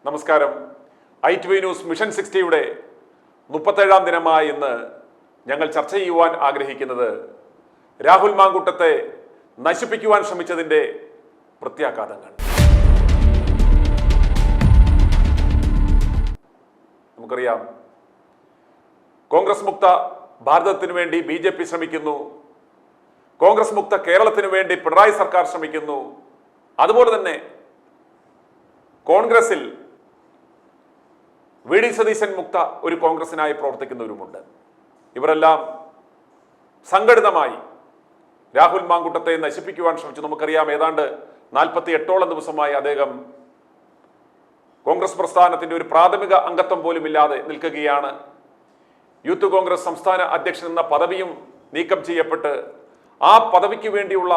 നമസ്കാരം. ITV news mission 60യുടെ 37ാം ദിനമായി ഇന്ന് ഞങ്ങൾ ചർച്ച ചെയ്യുവാൻ ആഗ്രഹിക്കുന്നത് രാഹുൽ മാങ്കൂട്ടത്തെ നശിപ്പിക്കുവാൻ ശ്രമിച്ചതിൻ്റെ പ്രത്യാഘാതങ്ങൾ. നമുക്കറിയാം, കോൺഗ്രസ് മുക്ത ഭാരതത്തിനു വേണ്ടി BJP ശ്രമിക്കുന്നു, കോൺഗ്രസ് മുക്ത കേരളത്തിനു വേണ്ടി പിണറായി സർക്കാർ ശ്രമിക്കുന്നു, അതുപോലെ തന്നെ കോൺഗ്രസിൽ VD സതീശൻ മുക്ത ഒരു കോൺഗ്രസിനായി പ്രവർത്തിക്കുന്നവരുമുണ്ട്. ഇവരെല്ലാം സംഘടിതമായി രാഹുൽ മാങ്കൂട്ടത്തെ നശിപ്പിക്കുവാൻ ശ്രമിച്ചു. നമുക്കറിയാം, ഏതാണ്ട് 48ഓളം ദിവസമായി അദ്ദേഹം കോൺഗ്രസ് പ്രസ്ഥാനത്തിന്റെ ഒരു പ്രാഥമിക അംഗത്വം പോലും ഇല്ലാതെ നിൽക്കുകയാണ്. യൂത്ത് കോൺഗ്രസ് സംസ്ഥാന അധ്യക്ഷൻ എന്ന പദവിയും നീക്കം ചെയ്യപ്പെട്ട് ആ പദവിക്ക് വേണ്ടിയുള്ള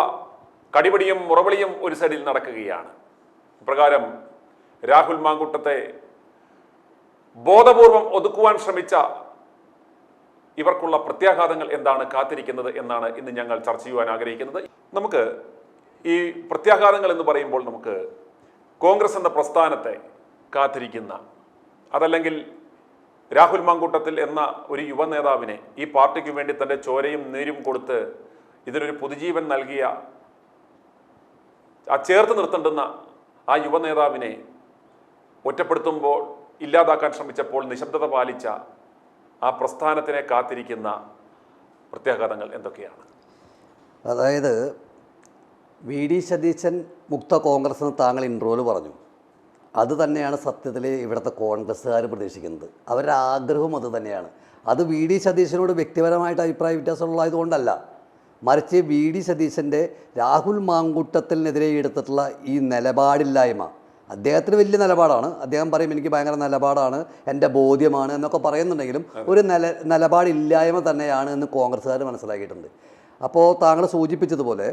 കടിപിടിയും മുറവിളിയും ഒരു സൈഡിൽ നടക്കുകയാണ്. ഇപ്രകാരം രാഹുൽ മാങ്കൂട്ടത്തെ ബോധപൂർവം ഒതുക്കുവാൻ ശ്രമിച്ച ഇവർക്കുള്ള പ്രത്യാഘാതങ്ങൾ എന്താണ് കാത്തിരിക്കുന്നത് എന്നാണ് ഇന്ന് ഞങ്ങൾ ചർച്ച ചെയ്യുവാൻ ആഗ്രഹിക്കുന്നത്. നമുക്ക് ഈ പ്രത്യാഘാതങ്ങൾ എന്ന് പറയുമ്പോൾ നമുക്ക് കോൺഗ്രസ് എന്ന പ്രസ്ഥാനത്തെ കാത്തിരിക്കുന്ന, അതല്ലെങ്കിൽ രാഹുൽ മാങ്കൂട്ടത്തിൽ എന്ന ഒരു യുവ നേതാവിനെ ഈ പാർട്ടിക്ക് വേണ്ടി തൻ്റെ ചോരയും നീരും കൊടുത്ത് ഇതിനൊരു പുതുജീവൻ നൽകിയ ആ ചേർത്ത് നിർത്തേണ്ടുന്ന ആ യുവ നേതാവിനെ ഒറ്റപ്പെടുത്തുമ്പോൾ, ഇല്ലാതാക്കാൻ ശ്രമിച്ചപ്പോൾ നിശബ്ദത പാലിച്ച ആ പ്രസ്ഥാനത്തിനെ കാത്തിരിക്കുന്ന പ്രത്യാഘാതങ്ങൾ എന്തൊക്കെയാണ്? അതായത് VD സതീശൻ മുക്ത കോൺഗ്രസ് എന്ന് താങ്കൾ ഇൻട്രോയിൽ പറഞ്ഞു. അത് തന്നെയാണ് സത്യത്തിൽ ഇവിടുത്തെ കോൺഗ്രസ്സുകാർ പ്രതീക്ഷിക്കുന്നത്. അവരുടെ ആഗ്രഹവും അത് തന്നെയാണ്. അത് VD സതീശനോട് വ്യക്തിപരമായിട്ട് അഭിപ്രായ വ്യത്യാസമുള്ളതുകൊണ്ടല്ല, മറിച്ച് VD സതീശൻ്റെ രാഹുൽ മാങ്കൂട്ടത്തിനെതിരെ എടുത്തിട്ടുള്ള ഈ നിലപാടില്ലായ്മ, അദ്ദേഹത്തിന് വലിയ നിലപാടാണ്. അദ്ദേഹം പറയും എനിക്ക് ഭയങ്കര നിലപാടാണ്, എൻ്റെ ബോധ്യമാണ് എന്നൊക്കെ പറയുന്നുണ്ടെങ്കിലും ഒരു നിലപാടില്ലായ്മ തന്നെയാണ് എന്ന് കോൺഗ്രസ്സുകാർ മനസ്സിലാക്കിയിട്ടുണ്ട്. അപ്പോൾ താങ്കൾ സൂചിപ്പിച്ചതുപോലെ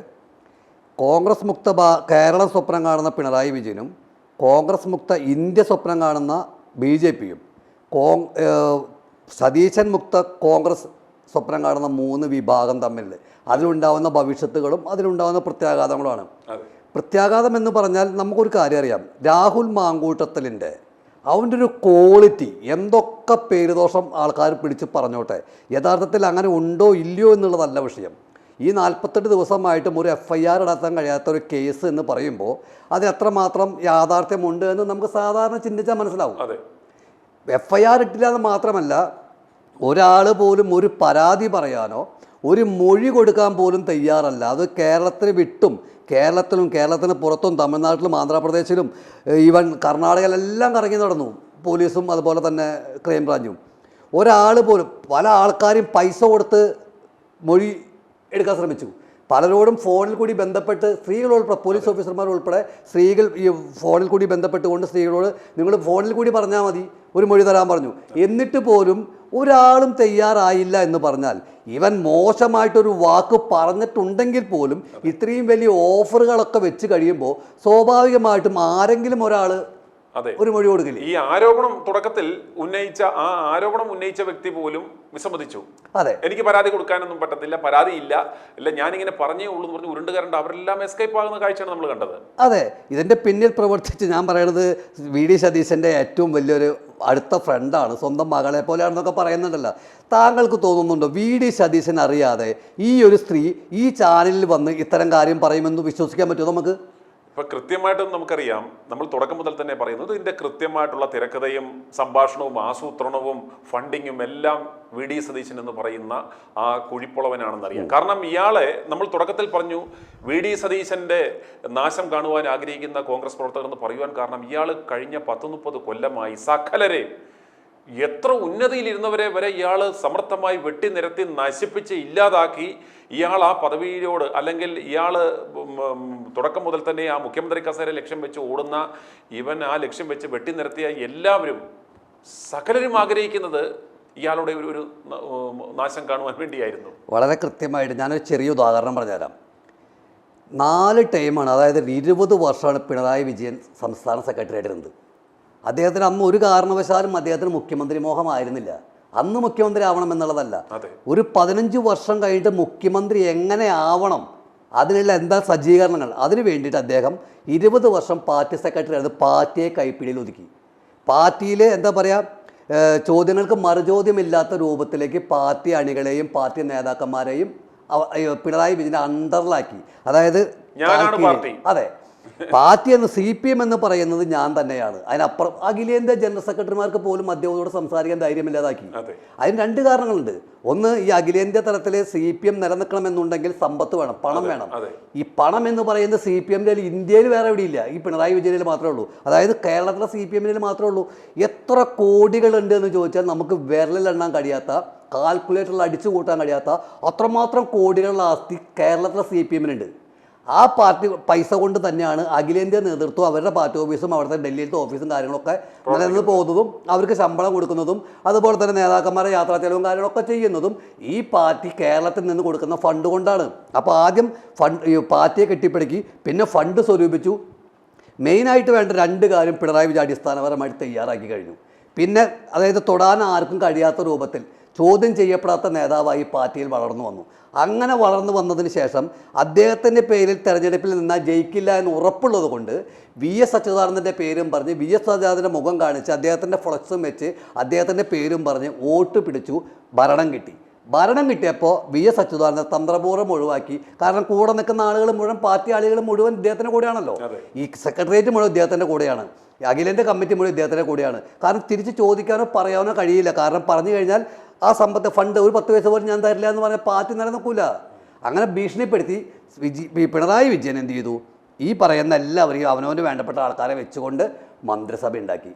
കോൺഗ്രസ് മുക്ത കേരളം സ്വപ്നം കാണുന്ന പിണറായി വിജയനും കോൺഗ്രസ് മുക്ത ഇന്ത്യ സ്വപ്നം കാണുന്ന BJPയും സതീശൻ മുക്ത കോൺഗ്രസ് സ്വപ്നം കാണുന്ന 3 വിഭാഗം തമ്മിൽ അതിലുണ്ടാവുന്ന ഭവിഷ്യത്തുകളും അതിലുണ്ടാവുന്ന പ്രത്യാഘാതങ്ങളുമാണ്. പ്രത്യാഘാതം എന്ന് പറഞ്ഞാൽ നമുക്കൊരു കാര്യം അറിയാം, രാഹുൽ മാങ്കൂട്ടത്തിലിൻ്റെ അവൻ്റെ ഒരു ക്വാളിറ്റി, എന്തൊക്കെ പേരുദോഷം ആൾക്കാർ പിടിച്ച് പറഞ്ഞോട്ടെ, യഥാർത്ഥത്തിൽ അങ്ങനെ ഉണ്ടോ ഇല്ലയോ എന്നുള്ളതല്ല വിഷയം. ഈ 48 ദിവസമായിട്ടും ഒരു FIR ഇടാൻ കഴിയാത്ത ഒരു കേസ് എന്ന് പറയുമ്പോൾ അത് എത്രമാത്രം യാഥാർത്ഥ്യമുണ്ട് എന്ന് നമുക്ക് സാധാരണ ചിന്തിച്ചാൽ മനസ്സിലാവും. FIR ഇട്ടില്ല എന്ന് മാത്രമല്ല, ഒരാൾ പോലും ഒരു പരാതി പറയാനോ ഒരു മൊഴി കൊടുക്കാൻ പോലും തയ്യാറല്ല. അത് കേരളത്തിന് വിട്ടും കേരളത്തിന് പുറത്തും തമിഴ്നാട്ടിലും ആന്ധ്രാപ്രദേശിലും ഈവൻ കർണാടകയിലെല്ലാം കറങ്ങി നടന്നു പോലീസും അതുപോലെ തന്നെ ക്രൈംബ്രാഞ്ചും. ഒരാൾ പോലും, പല ആൾക്കാരും പൈസ കൊടുത്ത് മൊഴി എടുക്കാൻ ശ്രമിച്ചു. പലരോടും ഫോണിൽ കൂടി ബന്ധപ്പെട്ട് സ്ത്രീകളുൾപ്പെടെ, പോലീസ് ഓഫീസർമാർ ഉൾപ്പെടെ സ്ത്രീകൾ ഈ ഫോണിൽ കൂടി ബന്ധപ്പെട്ടുകൊണ്ട് സ്ത്രീകളോട് നിങ്ങൾ ഫോണിൽ കൂടി പറഞ്ഞാൽ മതി, ഒരു മൊഴി തരാൻ പറഞ്ഞു. എന്നിട്ട് പോലും ഒരാളും തയ്യാറായില്ല എന്ന് പറഞ്ഞാൽ, ഇവൻ മോശമായിട്ടൊരു വാക്ക് പറഞ്ഞിട്ടുണ്ടെങ്കിൽ പോലും ഇത്രയും വലിയ ഓഫറുകളൊക്കെ വെച്ച് കഴിയുമ്പോൾ സ്വാഭാവികമായിട്ടും ആരെങ്കിലും ഒരാൾ ഒരു മൊഴി കൊടുക്കില്ല. ഈ ആരോപണം തുടക്കത്തിൽ ഉന്നയിച്ച വ്യക്തി പോലും വിസമ്മതിച്ചു. അതെ, എനിക്ക് പരാതി കൊടുക്കാനൊന്നും പറ്റത്തില്ല, പരാതി ഇല്ല, ഞാനിങ്ങനെ പറഞ്ഞേ ഉള്ളൂ എന്ന് പറഞ്ഞ് ഉരുണ്ടുകാരുണ്ട്. അവരെല്ലാം എസ്കേപ്പ് ആകുന്ന കാഴ്ചയാണ് നമ്മൾ കണ്ടത്. അതെ, ഇതിൻ്റെ പിന്നിൽ പ്രവർത്തിച്ച് ഞാൻ പറയുന്നത് VD സതീശൻ്റെ ഏറ്റവും വലിയൊരു അടുത്ത ഫ്രണ്ടാണ്, സ്വന്തം മകളെ പോലെയാണെന്നൊക്കെ പറയുന്നുണ്ടല്ലോ. താങ്കൾക്ക് തോന്നുന്നുണ്ടോ VD സതീശൻ അറിയാതെ ഈ ഒരു സ്ത്രീ ഈ ചാനലിൽ വന്ന് ഇത്തരം കാര്യം പറയുമെന്ന് വിശ്വസിക്കാൻ പറ്റുമോ നമുക്ക്? ഇപ്പം കൃത്യമായിട്ടും നമുക്കറിയാം, നമ്മൾ തുടക്കം മുതൽ തന്നെ പറയുന്നത് ഇതിൻ്റെ കൃത്യമായിട്ടുള്ള തിരക്കഥയും സംഭാഷണവും ആസൂത്രണവും ഫണ്ടിങ്ങും എല്ലാം VD സതീശൻ എന്ന് പറയുന്ന ആ കുഴിപ്പുളവനാണെന്നറിയാം. കാരണം ഇയാളെ നമ്മൾ തുടക്കത്തിൽ പറഞ്ഞു, VD സതീശൻ്റെ നാശം കാണുവാൻ ആഗ്രഹിക്കുന്ന കോൺഗ്രസ് പ്രവർത്തകർ എന്ന് പറയുവാൻ കാരണം ഇയാൾ കഴിഞ്ഞ 10-30 കൊല്ലമായി സകലരെ, എത്ര ഉന്നതിയിലിരുന്നവരെ വരെ ഇയാൾ സമർത്ഥമായി വെട്ടിനിരത്തി നശിപ്പിച്ച് ഇല്ലാതാക്കി. ഇയാൾ ആ പദവിയിലോട്, അല്ലെങ്കിൽ ഇയാൾ തുടക്കം മുതൽ തന്നെ ആ മുഖ്യമന്ത്രി കസേര ലക്ഷ്യം വെച്ച് ഓടുന്ന ഇവൻ ആ ലക്ഷ്യം വെച്ച് വെട്ടിനിരത്തിയ എല്ലാവരും, സകലരും ആഗ്രഹിക്കുന്നത് ഇയാളുടെ ഒരു നാശം കാണുവാൻ വേണ്ടിയായിരുന്നു. വളരെ കൃത്യമായിട്ട് ഞാനൊരു ചെറിയ ഉദാഹരണം പറഞ്ഞുതരാം. 4 ടൈമാണ്, അതായത് 20 വർഷമാണ് പിണറായി വിജയൻ സംസ്ഥാന സെക്രട്ടറി ആയിട്ടിരുന്നത്. അദ്ദേഹത്തിന് അന്ന് ഒരു കാരണവശാലും അദ്ദേഹത്തിന് മുഖ്യമന്ത്രി മോഹമായിരുന്നില്ല. അന്ന് മുഖ്യമന്ത്രി ആവണം എന്നുള്ളതല്ല, ഒരു 15 വർഷം കഴിഞ്ഞിട്ട് മുഖ്യമന്ത്രി എങ്ങനെ ആവണം, അതിനുള്ള എന്താ സജ്ജീകരണങ്ങൾ, അതിന് വേണ്ടിയിട്ട് അദ്ദേഹം 20 വർഷം പാർട്ടി സെക്രട്ടറി ആയിരുന്നു. പാർട്ടിയെ കൈപ്പിടിയിൽ ഒതുക്കി. പാർട്ടിയിൽ എന്താ പറയുക, ചോദ്യങ്ങൾക്ക് മറുചോദ്യമില്ലാത്ത രൂപത്തിലേക്ക് പാർട്ടി അണികളെയും പാർട്ടി നേതാക്കന്മാരെയും പിണറായി വിജയൻ്റെ അണ്ടറിലാക്കി. അതായത് ഞാനാണ് പാർട്ടി. അതെ, പാർട്ടി എന്ന് CPM എന്ന് പറയുന്നത് ഞാൻ തന്നെയാണ്. അതിനപ്പുറം അഖിലേന്ത്യാ ജനറൽ സെക്രട്ടറിമാർക്ക് പോലും അദ്ദേഹത്തോട് സംസാരിക്കാൻ ധൈര്യമില്ലാതാക്കി. അതിന് രണ്ട് കാരണങ്ങളുണ്ട്. ഒന്ന്, ഈ അഖിലേന്ത്യാ തലത്തിൽ CPM നിലനിൽക്കണമെന്നുണ്ടെങ്കിൽ സമ്പത്ത് വേണം, പണം വേണം. ഈ പണം എന്ന് പറയുന്നത് CPMൻ്റെ ഇന്ത്യയിൽ വേറെ എവിടെയില്ല, ഈ പിണറായി വിജയനിൽ മാത്രമേ ഉള്ളൂ. അതായത് കേരളത്തിലെ CPMനിൽ മാത്രമേ ഉള്ളൂ. എത്ര കോടികളുണ്ട് എന്ന് ചോദിച്ചാൽ നമുക്ക് വിരലിലെണ്ണാൻ കഴിയാത്ത, കാൽക്കുലേറ്ററിൽ അടിച്ചു കൂട്ടാൻ കഴിയാത്ത അത്രമാത്രം കോടികളുടെ ആസ്തി കേരളത്തിലെ CPMനുണ്ട്. ആ പാർട്ടി പൈസ കൊണ്ട് തന്നെയാണ് അഖിലേന്ത്യാ നേതൃത്വം അവരുടെ പാർട്ടി ഓഫീസും അവിടുത്തെ ഡൽഹിയിലത്തെ ഓഫീസും കാര്യങ്ങളൊക്കെ നിലനിന്ന് പോകുന്നതും അവർക്ക് ശമ്പളം കൊടുക്കുന്നതും അതുപോലെ തന്നെ നേതാക്കന്മാരെ യാത്രാ ചെലവും കാര്യങ്ങളൊക്കെ ചെയ്യുന്നതും ഈ പാർട്ടി കേരളത്തിൽ നിന്ന് കൊടുക്കുന്ന ഫണ്ട് കൊണ്ടാണ്. അപ്പോൾ ആദ്യം പാർട്ടിയെ കെട്ടിപ്പടുക്കി, പിന്നെ ഫണ്ട് സ്വരൂപിച്ചു. മെയിനായിട്ട് വേണ്ട രണ്ട് കാര്യം പിണറായി വിജയൻ അടിസ്ഥാനപരമായിട്ട് തയ്യാറാക്കി കഴിഞ്ഞു. പിന്നെ അതായത് തൊടാൻ ആർക്കും കഴിയാത്ത രൂപത്തിൽ ചോദ്യം ചെയ്യപ്പെടാത്ത നേതാവായി പാർട്ടിയിൽ വളർന്നു വന്നു. അങ്ങനെ വളർന്നു വന്നതിന് ശേഷം അദ്ദേഹത്തിൻ്റെ പേരിൽ തെരഞ്ഞെടുപ്പിൽ നിന്നാൽ ജയിക്കില്ല എന്ന് ഉറപ്പുള്ളത് കൊണ്ട് VS അച്യുതാനന്ദൻ്റെ പേരും പറഞ്ഞ് VS അച്യുതാനന്ദൻ്റെ മുഖം കാണിച്ച് അദ്ദേഹത്തിൻ്റെ ഫ്ലക്സും വെച്ച് അദ്ദേഹത്തിൻ്റെ പേരും പറഞ്ഞ് വോട്ട് പിടിച്ചു, ഭരണം കിട്ടി. ഭരണം കിട്ടിയപ്പോൾ VS അച്യുതാനന്ദൻ തന്ത്രപൂർവ്വം ഒഴിവാക്കി. കാരണം കൂടെ നിൽക്കുന്ന ആളുകൾ മുഴുവൻ, പാർട്ടി ആളുകൾ മുഴുവൻ ഇദ്ദേഹത്തിൻ്റെ കൂടെയാണല്ലോ. ഈ സെക്രട്ടേറിയറ്റ് മുഴുവൻ ഇദ്ദേഹത്തിൻ്റെ കൂടെയാണ്, അഖിലേന്ത്യാ കമ്മിറ്റി മുഴുവൻ ഇദ്ദേഹത്തിൻ്റെ കൂടെയാണ്. കാരണം തിരിച്ച് ചോദിക്കാനോ പറയാനോ കഴിയില്ല. കാരണം പറഞ്ഞു കഴിഞ്ഞാൽ ആ സമ്പത്ത് ഫണ്ട് ഒരു 10 പൈസ പോലും ഞാൻ തരില്ല എന്ന് പറഞ്ഞാൽ പാർട്ടി നിലനിൽക്കില്ല. അങ്ങനെ ഭീഷണിപ്പെടുത്തി പിണറായി വിജയൻ എന്ത് ചെയ്തു, ഈ പറയുന്ന എല്ലാവരെയും അവനവന് വേണ്ടപ്പെട്ട ആൾക്കാരെ വെച്ചുകൊണ്ട് മന്ത്രിസഭ ഉണ്ടാക്കി.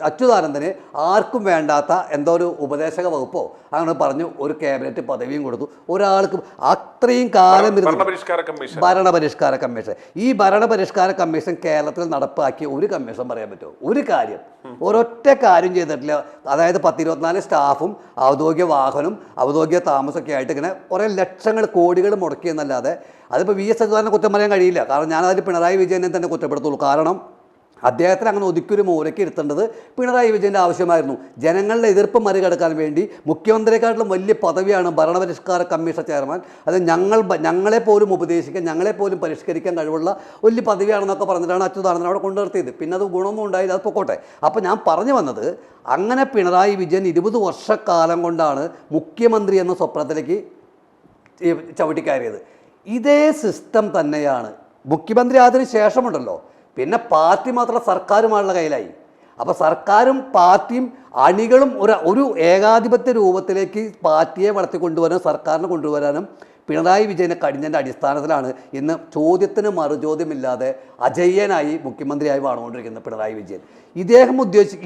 അച്യുതാനന്ദന് ആർക്കും വേണ്ടാത്ത എന്തോ ഒരു ഉപദേശക വകുപ്പോ അങ്ങനെ പറഞ്ഞു ഒരു ക്യാബിനറ്റ് പദവിയും കൊടുത്തു. ഒരാൾക്ക് അത്രയും കാലം ഭരണപരിഷ്കാര കമ്മീഷൻ. ഈ ഭരണപരിഷ്കാര കമ്മീഷൻ കേരളത്തിൽ നടപ്പാക്കിയ ഒരു കമ്മീഷൻ പറയാൻ പറ്റുമോ? ഒരു കാര്യം, ഒരൊറ്റ കാര്യം ചെയ്തിട്ടില്ല. അതായത് 10-24 സ്റ്റാഫും ഔദ്യോഗിക വാഹനം ഔദ്യോഗിക താമസമൊക്കെ ആയിട്ട് ഇങ്ങനെ കുറേ ലക്ഷങ്ങൾ കോടികൾ മുടക്കിയെന്നല്ലാതെ അതിപ്പോൾ VS അച്യുതാനന്ദനെ കുറ്റം പറയാൻ കഴിയില്ല. കാരണം ഞാനതിൽ പിണറായി വിജയനെ തന്നെ കുറ്റപ്പെടുത്തുള്ളൂ. കാരണം അദ്ദേഹത്തിന് അങ്ങനെ ഒതുക്കൊരു മൂലയ്ക്ക് ഇരുത്തേണ്ടത് പിണറായി വിജയൻ്റെ ആവശ്യമായിരുന്നു. ജനങ്ങളുടെ എതിർപ്പ് മറികടക്കാൻ വേണ്ടി മുഖ്യമന്ത്രിയെക്കാട്ടിലും വലിയ പദവിയാണ് ഭരണപരിഷ്കാര കമ്മീഷൻ ചെയർമാൻ. അത് ഞങ്ങളെപ്പോലും ഉപദേശിക്കാൻ, ഞങ്ങളെപ്പോലും പരിഷ്കരിക്കാൻ കഴിവുള്ള വലിയ പദവിയാണെന്നൊക്കെ പറഞ്ഞിട്ടാണ് അച്യുതാനന്ദൻ അവിടെ കൊണ്ടുനിർത്തിയത്. പിന്നെ അത് ഗുണമൊന്നും ഉണ്ടായില്ല, അത് പൊക്കോട്ടെ. അപ്പോൾ ഞാൻ പറഞ്ഞു വന്നത്, അങ്ങനെ പിണറായി വിജയൻ 20 വർഷക്കാലം കൊണ്ടാണ് മുഖ്യമന്ത്രി എന്ന സ്വപ്നത്തിലേക്ക് ചവിട്ടിക്കയറിയത്. ഇതേ സിസ്റ്റം തന്നെയാണ് മുഖ്യമന്ത്രി അതിന് ശേഷമുണ്ടല്ലോ. പിന്നെ പാർട്ടി മാത്രം സർക്കാരുമായുള്ള കയ്യിലായി. അപ്പോൾ സർക്കാരും പാർട്ടിയും അണികളും ഒരു ഏകാധിപത്യ രൂപത്തിലേക്ക് പാർട്ടിയെ വളർത്തിക്കൊണ്ടുവരാനും സർക്കാരിനെ കൊണ്ടുവരാനും പിണറായി വിജയനെ കഴിഞ്ഞതിൻ്റെ അടിസ്ഥാനത്തിലാണ് ഇന്ന് ചോദ്യത്തിന് മറുചോദ്യമില്ലാതെ അജയ്യനായി മുഖ്യമന്ത്രിയായി വാണുകൊണ്ടിരിക്കുന്നത് പിണറായി വിജയൻ.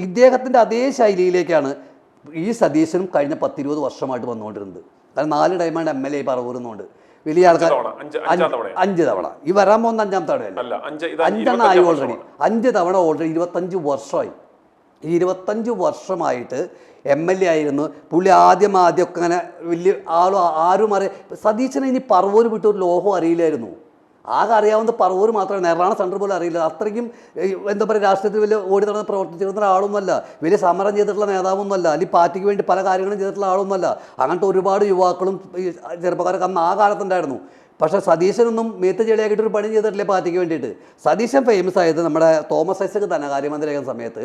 ഇദ്ദേഹത്തിൻ്റെ അതേ ശൈലിയിലേക്കാണ് ഈ സതീശനും കഴിഞ്ഞ 10-20 വർഷമായിട്ട് വന്നുകൊണ്ടിരുന്നത്. കാരണം 4 ടൈമാണ് MLA പറവൂരുന്നുണ്ട്. വലിയ ആൾക്കാർ 5 തവണ. ഈ വരാൻ പോകുന്ന 5ാം തവണയല്ല, 5 ആയി ഓൾറെഡി. 5 തവണ ഓൾറെഡി 25 വർഷമായി. ഈ 25 വർഷമായിട്ട് MLA ആയിരുന്നു പുള്ളി. ആദ്യമൊക്കെ അങ്ങനെ വലിയ ആരും സതീശനെ ഇനി പറവൂർ വിട്ടൊരു ലോഹം അറിയില്ലായിരുന്നു. ആകെ അറിയാവുന്നത് പറവൂർ മാത്രമാണ്, എറണാകുളം സെൻട്രൽ പോലും അറിയില്ല. അത്രയ്ക്കും എന്താ പറയുക, രാഷ്ട്രീയത്തിൽ വലിയ ഓടി നടന്ന് പ്രവർത്തിച്ചിരുന്ന ഒരാളൊന്നുമല്ല, വലിയ സമരം ചെയ്തിട്ടുള്ള നേതാവൊന്നുമല്ല, അല്ലെങ്കിൽ പാർട്ടിക്ക് വേണ്ടി പല കാര്യങ്ങളും ചെയ്തിട്ടുള്ള ആളൊന്നുമല്ല. അങ്ങനത്തെ ഒരുപാട് യുവാക്കളും ചെറുപ്പക്കാരൊക്കെ അന്ന് ആ കാലത്തുണ്ടായിരുന്നു. പക്ഷേ സതീശനൊന്നും മേത്ത് ചെളിയാക്കിയിട്ടൊരു പണി ചെയ്തിട്ടില്ലേ പാർട്ടിക്ക് വേണ്ടിയിട്ട്. സതീശൻ ഫേമസ് ആയത് നമ്മുടെ തോമസ് ഐസക് ധനകാര്യമന്ത്രിയാകുന്ന സമയത്ത്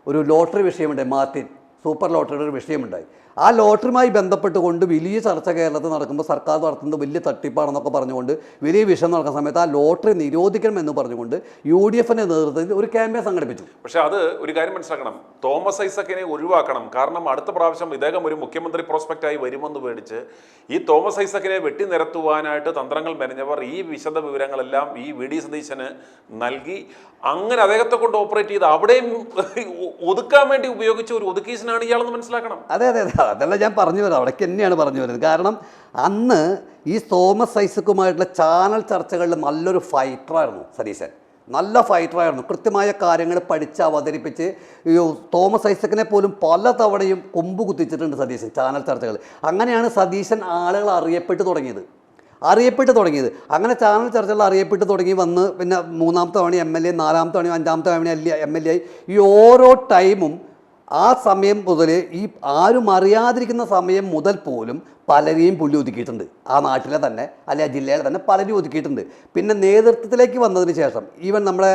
ഒരു ലോട്ടറി വിഷയമുണ്ടായി, മാർട്ടിൻ സൂപ്പർ ലോട്ടറിയുടെ ഒരു വിഷയമുണ്ടായി. ആ ലോട്ടറിയുമായി ബന്ധപ്പെട്ടുകൊണ്ട് വലിയ ചർച്ച കേരളത്തിൽ നടക്കുമ്പോൾ സർക്കാർ നടത്തുന്നത് വലിയ തട്ടിപ്പാണെന്നൊക്കെ പറഞ്ഞുകൊണ്ട് വലിയ വിഷയം നടക്കുന്ന സമയത്ത് ആ ലോട്ടറി നിരോധിക്കണം എന്ന് പറഞ്ഞുകൊണ്ട് UDFന്റെ നേതൃത്വത്തിൽ ഒരു ക്യാമ്പയിൻ സംഘടിപ്പിച്ചു. പക്ഷേ അത് ഒരു കാര്യം മനസ്സിലാക്കണം, തോമസ് ഐസക്കിനെ ഒഴിവാക്കണം. കാരണം അടുത്ത പ്രാവശ്യം ഇദ്ദേഹം ഒരു മുഖ്യമന്ത്രി പ്രോസ്പെക്റ്റായി വരുമെന്ന് പേടിച്ച് ഈ തോമസ് ഐസക്കിനെ വെട്ടിനിരത്തുവാനായിട്ട് തന്ത്രങ്ങൾ മെനഞ്ഞവർ ഈ വിശദ വിവരങ്ങളെല്ലാം ഈ VD സതീശന് നൽകി. അങ്ങനെ അദ്ദേഹത്തെ കൊണ്ട് ഓപ്പറേറ്റ് ചെയ്ത് അവിടെയും ഒതുക്കാൻ വേണ്ടി ഉപയോഗിച്ച ഒരു ഒതുക്കീശനാണ് ഇയാളെന്ന് മനസ്സിലാക്കണം. അതെ, അതല്ല ഞാൻ പറഞ്ഞു വരാം, അവിടേക്ക് തന്നെയാണ് പറഞ്ഞു വരുന്നത്. കാരണം അന്ന് ഈ തോമസ് ഐസക്കുമായിട്ടുള്ള ചാനൽ ചർച്ചകളിൽ നല്ലൊരു ഫൈറ്ററായിരുന്നു സതീശൻ. നല്ല ഫൈറ്ററായിരുന്നു. കൃത്യമായ കാര്യങ്ങൾ പഠിച്ച് അവതരിപ്പിച്ച് തോമസ് ഐസക്കിനെ പോലും പല തവണയും കൊമ്പ് കുത്തിച്ചിട്ടുണ്ട് സതീശൻ ചാനൽ ചർച്ചകൾ. അങ്ങനെയാണ് സതീശൻ ആളുകൾ അറിയപ്പെട്ടു തുടങ്ങിയത്. അങ്ങനെ ചാനൽ ചർച്ചകൾ അറിയപ്പെട്ടു തുടങ്ങി വന്ന് പിന്നെ 3ാമത്തെ തവണ MLA, 4ാമത്തെ തവണ 5ാമത്തെ തവണ MLA ആയി. ഈ ഓരോ ടൈമും ആ സമയം മുതൽ ഈ ആരും അറിയാതിരിക്കുന്ന സമയം മുതൽ പോലും പലരെയും പുള്ളി ഒതുക്കിയിട്ടുണ്ട്. ആ നാട്ടിലെ തന്നെ അല്ലെ ആ ജില്ലയിലെ തന്നെ പലരും ഒതുക്കിയിട്ടുണ്ട്. പിന്നെ നേതൃത്വത്തിലേക്ക് വന്നതിന് ശേഷം ഈവൻ നമ്മുടെ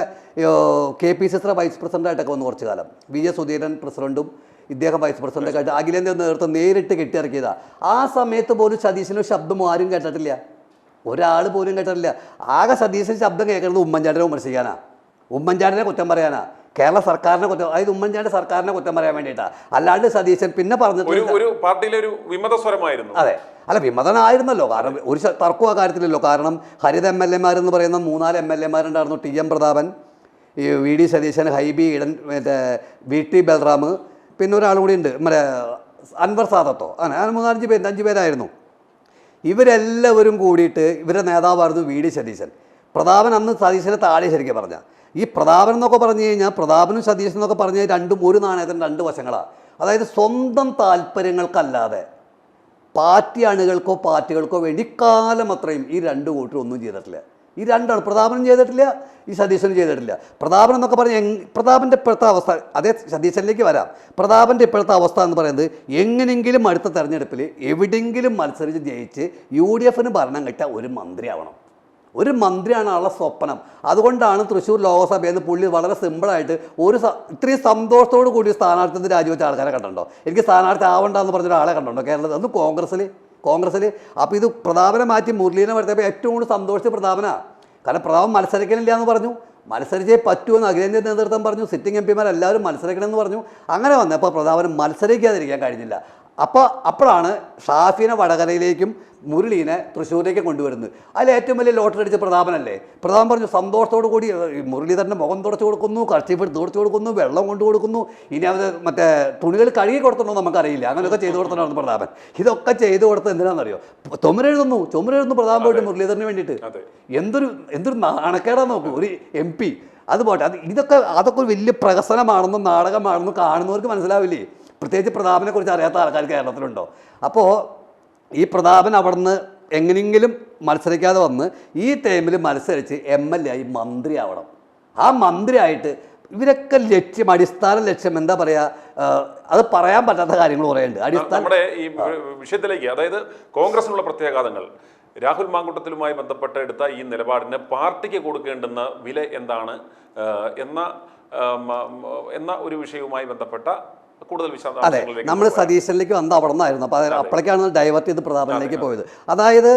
KPCC വൈസ് പ്രസിഡൻ്റായിട്ടൊക്കെ വന്നു കുറച്ച് കാലം. VJ സുധീരൻ പ്രസിഡൻറ്റും ഇദ്ദേഹം വൈസ് പ്രസിഡൻ്റൊക്കെ ആയിട്ട് അഖിലേന്ത്യാ നേതൃത്വം നേരിട്ട് കെട്ടിയിറക്കിയതാണ്. ആ സമയത്ത് പോലും സതീശൻ്റെ ശബ്ദം ആരും കേട്ടിട്ടില്ല, ഒരാൾ പോലും കേട്ടിട്ടില്ല. ആകെ സതീശൻ ശബ്ദം കേൾക്കുന്നത് ഉമ്മൻചാണ്ടിനെ വിമർശിക്കാനാണ്, ഉമ്മൻചാണ്ടിനെ കുറ്റം പറയാനാ, കേരള സർക്കാരിനെ കുറ്റം, അതായത് ഉമ്മൻചാണ്ടി സർക്കാരിനെ കുറ്റം പറയാൻ വേണ്ടിയിട്ടാണ്. അല്ലാണ്ട് സതീശൻ പിന്നെ പറഞ്ഞിട്ട് ഒരു പാർട്ടിയിലെ ഒരു വിമത സ്വരമായിരുന്നു. അതെ, അല്ല വിമതനായിരുന്നല്ലോ. കാരണം ഒരു തർക്കം ആ കാര്യത്തിലല്ലോ. കാരണം ഹരിത MLA എന്ന് പറയുന്ന 3-4 MLA ഉണ്ടായിരുന്നു. TM പ്രതാപൻ, ഈ VD സതീശൻ, ഹൈബി ഈഡൻ, മറ്റേ VT ബൽറാം, പിന്നെ ഒരാൾ കൂടി ഉണ്ട് മറ്റേ അൻവർ സാദത്തോ, അങ്ങനെ 5 പേരായിരുന്നു. ഇവരെല്ലാവരും കൂടിയിട്ട് ഇവരുടെ നേതാവായിരുന്നു VD സതീശൻ. പ്രതാപൻ അന്ന് സതീശനെ താഴെ ശരിക്കും പറഞ്ഞാൽ. ഈ പ്രതാപൻ എന്നൊക്കെ പറഞ്ഞു കഴിഞ്ഞാൽ പ്രതാപനും സതീശൻ എന്നൊക്കെ പറഞ്ഞാൽ രണ്ടും ഒരു നാണയത്തിന് 2 വശങ്ങളാണ്. അതായത് സ്വന്തം താല്പര്യങ്ങൾക്കല്ലാതെ പാർട്ടി അണികൾക്കോ പാർട്ടികൾക്കോ വേണ്ടി കാലം അത്രയും ഈ 2 കൂട്ടരും ഒന്നും ചെയ്തിട്ടില്ല. ഈ രണ്ടാണ്, പ്രതാപനും ചെയ്തിട്ടില്ല, ഈ സതീശനും ചെയ്തിട്ടില്ല. പ്രതാപൻ എന്നൊക്കെ പറഞ്ഞാൽ പ്രതാപൻ്റെ ഇപ്പോഴത്തെ അവസ്ഥ, അതേ സതീശനിലേക്ക് വരാം. പ്രതാപൻ്റെ ഇപ്പോഴത്തെ അവസ്ഥ എന്ന് പറയുന്നത് എങ്ങനെയെങ്കിലും അടുത്ത തെരഞ്ഞെടുപ്പിൽ എവിടെയെങ്കിലും മത്സരിച്ച് ജയിച്ച് UDF ഭരണം കിട്ടാൻ ഒരു മന്ത്രിയാവണം. ഒരു മന്ത്രിയാണ് ആളുടെ സ്വപ്നം. അതുകൊണ്ടാണ് തൃശ്ശൂർ ലോകസഭയിൽ നിന്ന് പുള്ളി വളരെ സിമ്പിളായിട്ട് ഇത്രയും സന്തോഷത്തോടു കൂടി സ്ഥാനാർത്ഥിത്വം രാജിവെച്ച ആൾക്കാരെ കണ്ടോ? എനിക്ക് സ്ഥാനാർത്ഥി ആവണ്ടെന്ന് പറഞ്ഞ ഒരാളെ കണ്ടോ കേരളത്തിൽ? അന്ന് കോൺഗ്രസ്സിൽ. അപ്പോൾ ഇത് പ്രതാപനെ മാറ്റി മുരളീനെ വരുത്തിയപ്പോൾ ഏറ്റവും കൂടുതൽ സന്തോഷിച്ച പ്രതാപനാണ്. കാരണം പ്രതാപൻ മത്സരിക്കണില്ല എന്ന് പറഞ്ഞു, മത്സരിച്ചേ പറ്റുമെന്ന് അഖിലേന്ത്യാ നേതൃത്വം പറഞ്ഞു, സിറ്റിംഗ് MP എല്ലാവരും മത്സരിക്കണമെന്ന് പറഞ്ഞു. അങ്ങനെ വന്നപ്പോൾ പ്രതാപന് മത്സരിക്കാതിരിക്കാൻ കഴിഞ്ഞില്ല. അപ്പോഴാണ് ഷാഫിനെ വടകരയിലേക്കും മുരളീനെ തൃശ്ശൂരിലേക്ക് കൊണ്ടുവരുന്നത്. അതിൽ ഏറ്റവും വലിയ ലോട്ടറി അടിച്ച പ്രതാപനല്ലേ. പ്രതാപൻ പറഞ്ഞു സന്തോഷത്തോടു കൂടി മുരളീധരൻ്റെ മുഖം തുടച്ചു കൊടുക്കുന്നു, കർച്ചീഫ് തുടച്ചു കൊടുക്കുന്നു, വെള്ളം കൊണ്ടു കൊടുക്കുന്നു, ഇനി അവർ മറ്റേ തുണികൾ കഴുകി കൊടുത്തണോ നമുക്കറിയില്ല, അങ്ങനെയൊക്കെ ചെയ്തു കൊടുത്തതാണ് പ്രതാപൻ. ഇതൊക്കെ ചെയ്തു കൊടുത്തത് എന്തിനാണെന്നറിയോ? ചുമരെഴുതുന്നു പ്രതാപൻ പോയിട്ട് മുരളീധരന് വേണ്ടിയിട്ട്. എന്തൊരു നാണക്കേടാ നോക്കൂ ഒരു MP. അത് പോട്ടെ, അതൊക്കെ ഒരു വലിയ പ്രഹസനമാണെന്നും നാടകമാണെന്നും കാണുന്നവർക്ക് മനസ്സിലാവില്ലേ? പ്രത്യേകിച്ച് പ്രതാപനെ കുറിച്ച് അറിയാത്ത ആൾക്കാർ കേരളത്തിലുണ്ടോ? അപ്പോൾ ഈ പ്രതാപൻ അവിടുന്ന് എങ്ങനെയെങ്കിലും മത്സരിക്കാതെ വന്ന് ഈ ടൈമിൽ മത്സരിച്ച് MLA ആയി മന്ത്രിയാവണം. ആ മന്ത്രിയായിട്ട് ഇവരൊക്കെ അടിസ്ഥാന ലക്ഷ്യം എന്താ പറയുക, അത് പറയാൻ പറ്റാത്ത കാര്യങ്ങൾ കുറേയുണ്ട്. നമ്മുടെ ഈ വിഷയത്തിലേക്ക്, അതായത് കോൺഗ്രസിനുള്ള പ്രത്യാഘാതങ്ങൾ, രാഹുൽ മാങ്കൂട്ടത്തിലുമായി ബന്ധപ്പെട്ട് എടുത്ത ഈ നിലപാടിന് പാർട്ടിക്ക് കൊടുക്കേണ്ടുന്ന വില എന്താണ് എന്ന ഒരു വിഷയവുമായി ബന്ധപ്പെട്ട കൂടുതൽ വിശദാംശങ്ങളിലേക്ക് നമ്മൾ സതീശനിലേക്ക് വന്ന അവിടെ നിന്നായിരുന്നു. അപ്പോൾ അപ്പോഴേക്കാണ് ഡൈവേർട്ട് ചെയ്ത് പ്രതാപനിലേക്ക് പോയത്. അതായത്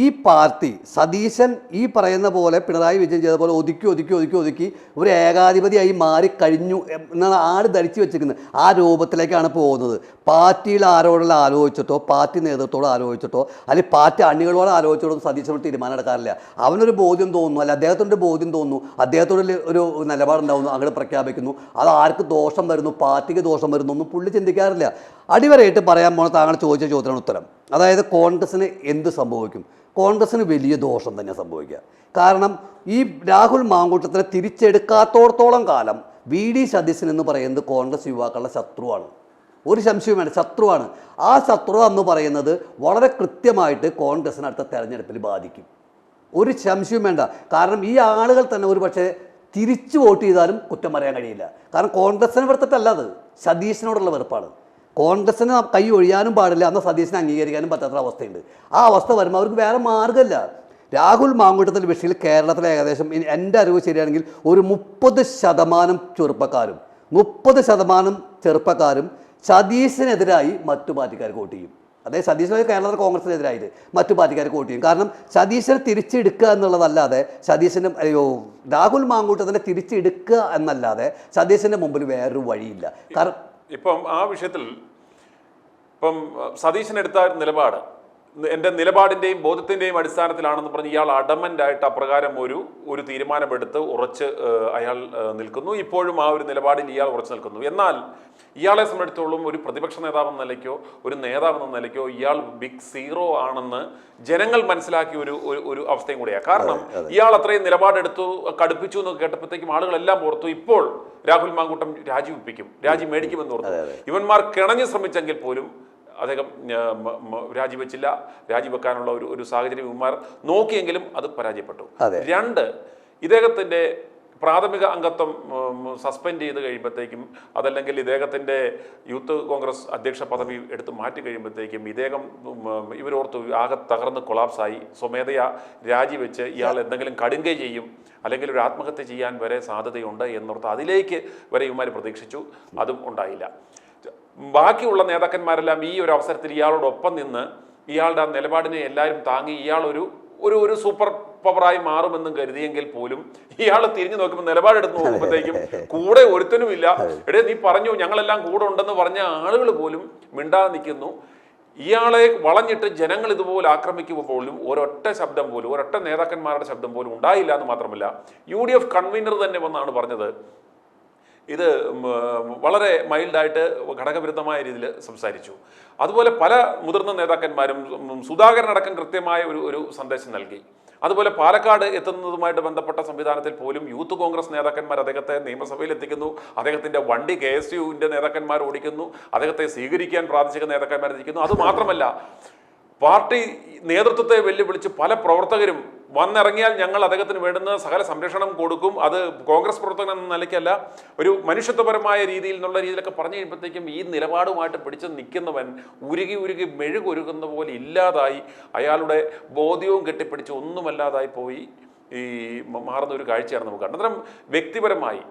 ഈ പാർട്ടി സതീശൻ ഈ പറയുന്ന പോലെ പിണറായി വിജയൻ ചെയ്ത പോലെ ഒതുക്കി ഒരു ഏകാധിപതിയായി മാറിക്കഴിഞ്ഞു എന്നാണ് ആര് ധരിച്ചു വെച്ചിരിക്കുന്നത്. ആ രൂപത്തിലേക്കാണ് പോകുന്നത്. പാർട്ടിയിൽ ആരോടെല്ലാം ആലോചിച്ചിട്ടോ പാർട്ടി നേതൃത്വത്തോട് ആലോചിച്ചിട്ടോ അല്ലെങ്കിൽ പാർട്ടി അണികളോട് ആലോചിച്ചിട്ടോ സതീശനോട് തീരുമാനം എടുക്കാറില്ല. അവനൊരു ബോധ്യം തോന്നുന്നു, അല്ല അദ്ദേഹത്തിൻ്റെ ബോധ്യം തോന്നുന്നു, അദ്ദേഹത്തോട് ഒരു നിലപാടുണ്ടാവുന്നു, അങ്ങോട്ട് പ്രഖ്യാപിക്കുന്നു. അത് ആർക്ക് ദോഷം വരുന്നു, പാർട്ടിക്ക് ദോഷം വരുന്നു ഒന്നും പുള്ളി ചിന്തിക്കാറില്ല. അടിവരയിട്ട് പറയാൻ പോണ താങ്കൾ ചോദിച്ച ചോദ്യത്തിനാണ് ഉത്തരം. അതായത് കോൺഗ്രസ്സിന് എന്ത് സംഭവിക്കും? കോൺഗ്രസ്സിന് വലിയ ദോഷം തന്നെ സംഭവിക്കുക. കാരണം ഈ രാഹുൽ മാങ്കൂട്ടത്തിനെ തിരിച്ചെടുക്കാത്തോടത്തോളം കാലം VD സതീശൻ എന്ന് പറയുന്നത് കോൺഗ്രസ് യുവാക്കളുടെ ശത്രുവാണ്. ഒരു സംശയവും വേണ്ട, ശത്രുവാണ്. ആ ശത്രുത എന്ന് പറയുന്നത് വളരെ കൃത്യമായിട്ട് കോൺഗ്രസ്സിന് അടുത്ത തെരഞ്ഞെടുപ്പിൽ ബാധിക്കും, ഒരു സംശയവും വേണ്ട. കാരണം ഈ ആളുകൾ തന്നെ ഒരു പക്ഷേ തിരിച്ചു വോട്ട് ചെയ്താലും കുറ്റം പറയാൻ കഴിയില്ല. കാരണം കോൺഗ്രസ്സിനെ വെറുത്തിട്ടല്ല, അത് സതീശനോടുള്ള വെറുപ്പാണ്. കോൺഗ്രസ്സിന് കൈ ഒഴിയാനും പാടില്ല, എന്നാൽ സതീശനെ അംഗീകരിക്കാനും പറ്റാത്ത അവസ്ഥയുണ്ട്. ആ അവസ്ഥ വരുമ്പോൾ അവർക്ക് വേറെ മാർഗ്ഗമില്ല. രാഹുൽ മാങ്കൂട്ടത്തിൻ്റെ വിഷയത്തിൽ കേരളത്തിലെ ഏകദേശം എൻ്റെ അറിവ് ശരിയാണെങ്കിൽ ഒരു 30% ചെറുപ്പക്കാരും സതീശനെതിരായി മറ്റു പാർട്ടിക്കാർക്ക് വോട്ട് ചെയ്യും. അതായത് സതീശൻ കേരളത്തിൽ കോൺഗ്രസിനെതിരായിട്ട് മറ്റു പാർട്ടിക്കാർക്ക് വോട്ട് ചെയ്യും. കാരണം സതീശനെ തിരിച്ചെടുക്കുക എന്നുള്ളതല്ലാതെ രാഹുൽ മാങ്കൂട്ടത്തിനെ തിരിച്ചെടുക്കുക എന്നല്ലാതെ സതീശൻ്റെ മുമ്പിൽ വേറൊരു വഴിയില്ല. കാരണം ഇപ്പം ആ വിഷയത്തിൽ സതീശൻ എടുത്ത നിലപാട് എൻ്റെ നിലപാടിൻ്റെയും ബോധത്തിൻ്റെയും അടിസ്ഥാനത്തിലാണെന്ന് പറഞ്ഞ് ഇയാൾ അഡമൻ്റായിട്ട് അപ്രകാരം ഒരു തീരുമാനമെടുത്ത് ഉറച്ച് അയാൾ നിൽക്കുന്നു. ഇപ്പോഴും ആ ഒരു നിലപാടിൽ ഇയാൾ ഉറച്ചു നിൽക്കുന്നു. എന്നാൽ ഇയാളെ സംബന്ധിച്ചിടത്തോളം ഒരു പ്രതിപക്ഷ നേതാവെന്ന നിലയ്ക്കോ ഒരു നേതാവെന്ന നിലയ്ക്കോ ഇയാൾ ബിഗ് സീറോ ആണെന്ന് ജനങ്ങൾ മനസ്സിലാക്കിയ ഒരു അവസ്ഥയും കൂടിയാണ്. കാരണം ഇയാൾ അത്രയും നിലപാടെടുത്തു കടുപ്പിച്ചു എന്ന് കേട്ടപ്പോഴത്തേക്കും ആളുകളെല്ലാം ഓർത്തു ഇപ്പോൾ രാഹുൽ മാങ്കൂട്ടം രാജി മേടിക്കുമെന്ന് ഓർത്തു. ഇവന്മാർ കിണഞ്ഞു ശ്രമിച്ചെങ്കിൽ പോലും അദ്ദേഹം രാജിവെച്ചില്ല. രാജിവെക്കാനുള്ള ഒരു സാഹചര്യം ഇവന്മാർ നോക്കിയെങ്കിലും അത് പരാജയപ്പെട്ടു. 2, ഇദ്ദേഹത്തിൻ്റെ പ്രാഥമിക അംഗത്വം സസ്പെൻഡ് ചെയ്ത് കഴിയുമ്പോഴത്തേക്കും, അതല്ലെങ്കിൽ ഇദ്ദേഹത്തിൻ്റെ യൂത്ത് കോൺഗ്രസ് അധ്യക്ഷ പദവി എടുത്ത് മാറ്റി കഴിയുമ്പോഴത്തേക്കും ഇദ്ദേഹം ഇവരോർത്ത് ആകെ തകർന്ന് കൊളാപ്സായി സ്വമേധയാ രാജിവെച്ച് ഇയാൾ എന്തെങ്കിലും കടുങ്കൈ ചെയ്യും, അല്ലെങ്കിൽ ഒരു ആത്മഹത്യ ചെയ്യാൻ വരെ സാധ്യതയുണ്ട് എന്നോർത്ത് അതിലേക്ക് വരെ ഇവന്മാർ പ്രതീക്ഷിച്ചു. അതും ഉണ്ടായില്ല. ബാക്കിയുള്ള നേതാക്കന്മാരെല്ലാം ഈ ഒരു അവസരത്തിൽ ഇയാളോടൊപ്പം നിന്ന് ഇയാളുടെ ആ നിലപാടിനെ എല്ലാവരും താങ്ങി ഇയാൾ ഒരു സൂപ്പർ പവറായി മാറുമെന്നും കരുതിയെങ്കിൽ പോലും ഇയാൾ തിരിഞ്ഞു നോക്കുമ്പോൾ നിലപാടെടുത്ത് നോക്കുമ്പോഴത്തേക്കും കൂടെ ഒരുത്തനുമില്ല. എടേ നീ പറഞ്ഞു ഞങ്ങളെല്ലാം കൂടെ ഉണ്ടെന്ന് പറഞ്ഞ ആളുകൾ പോലും മിണ്ടാതെ നിൽക്കുന്നു. ഇയാളെ വളഞ്ഞിട്ട് ജനങ്ങൾ ഇതുപോലെ ആക്രമിക്കുമ്പോൾ പോലും ഒരൊറ്റ ശബ്ദം പോലും, ഒരൊറ്റ നേതാക്കന്മാരുടെ ശബ്ദം പോലും ഉണ്ടായില്ല എന്ന് മാത്രമല്ല UDF കൺവീനർ തന്നെ വന്നാണ് പറഞ്ഞത് ഇത് വളരെ മൈൽഡായിട്ട് ഘടകവിരുദ്ധമായ രീതിയിൽ സംസാരിച്ചു. അതുപോലെ പല മുതിർന്ന നേതാക്കന്മാരും സുധാകരൻ അടക്കം കൃത്യമായ ഒരു സന്ദേശം നൽകി. അതുപോലെ പാലക്കാട് എത്തുന്നതുമായിട്ട് ബന്ധപ്പെട്ട സംവിധാനത്തിൽ പോലും യൂത്ത് കോൺഗ്രസ് നേതാക്കന്മാർ അദ്ദേഹത്തെ നിയമസഭയിൽ എത്തിക്കുന്നു. അദ്ദേഹത്തിൻ്റെ വണ്ടി KSUവിൻ്റെ നേതാക്കന്മാർ ഓടിക്കുന്നു. അദ്ദേഹത്തെ സ്വീകരിക്കാൻ പ്രാദേശിക നേതാക്കന്മാർ എത്തിക്കുന്നു. അതുമാത്രമല്ല, പാർട്ടി നേതൃത്വത്തെ വെല്ലുവിളിച്ച് പല പ്രവർത്തകരും വന്നിറങ്ങിയാൽ ഞങ്ങൾ അദ്ദേഹത്തിന് വേണ്ടുന്ന സകല സംരക്ഷണം കൊടുക്കും, അത് കോൺഗ്രസ് പ്രവർത്തകൻ എന്ന നിലയ്ക്കല്ല, ഒരു മനുഷ്യത്വപരമായ രീതിയിൽ എന്നുള്ള രീതിയിലൊക്കെ പറഞ്ഞു കഴിയുമ്പോഴത്തേക്കും ഈ നിലപാടുമായിട്ട് പിടിച്ച് നിൽക്കുന്നവൻ ഉരുകി മെഴുകൊരുകുന്ന പോലെ ഇല്ലാതായി, അയാളുടെ ബോധ്യവും കെട്ടിപ്പിടിച്ച് ഒന്നുമല്ലാതായി പോയി ഈ മാറുന്ന ഒരു കാഴ്ചയാണ് നമുക്ക് കാണുന്നത്. അന്നേരം വ്യക്തിപരമായി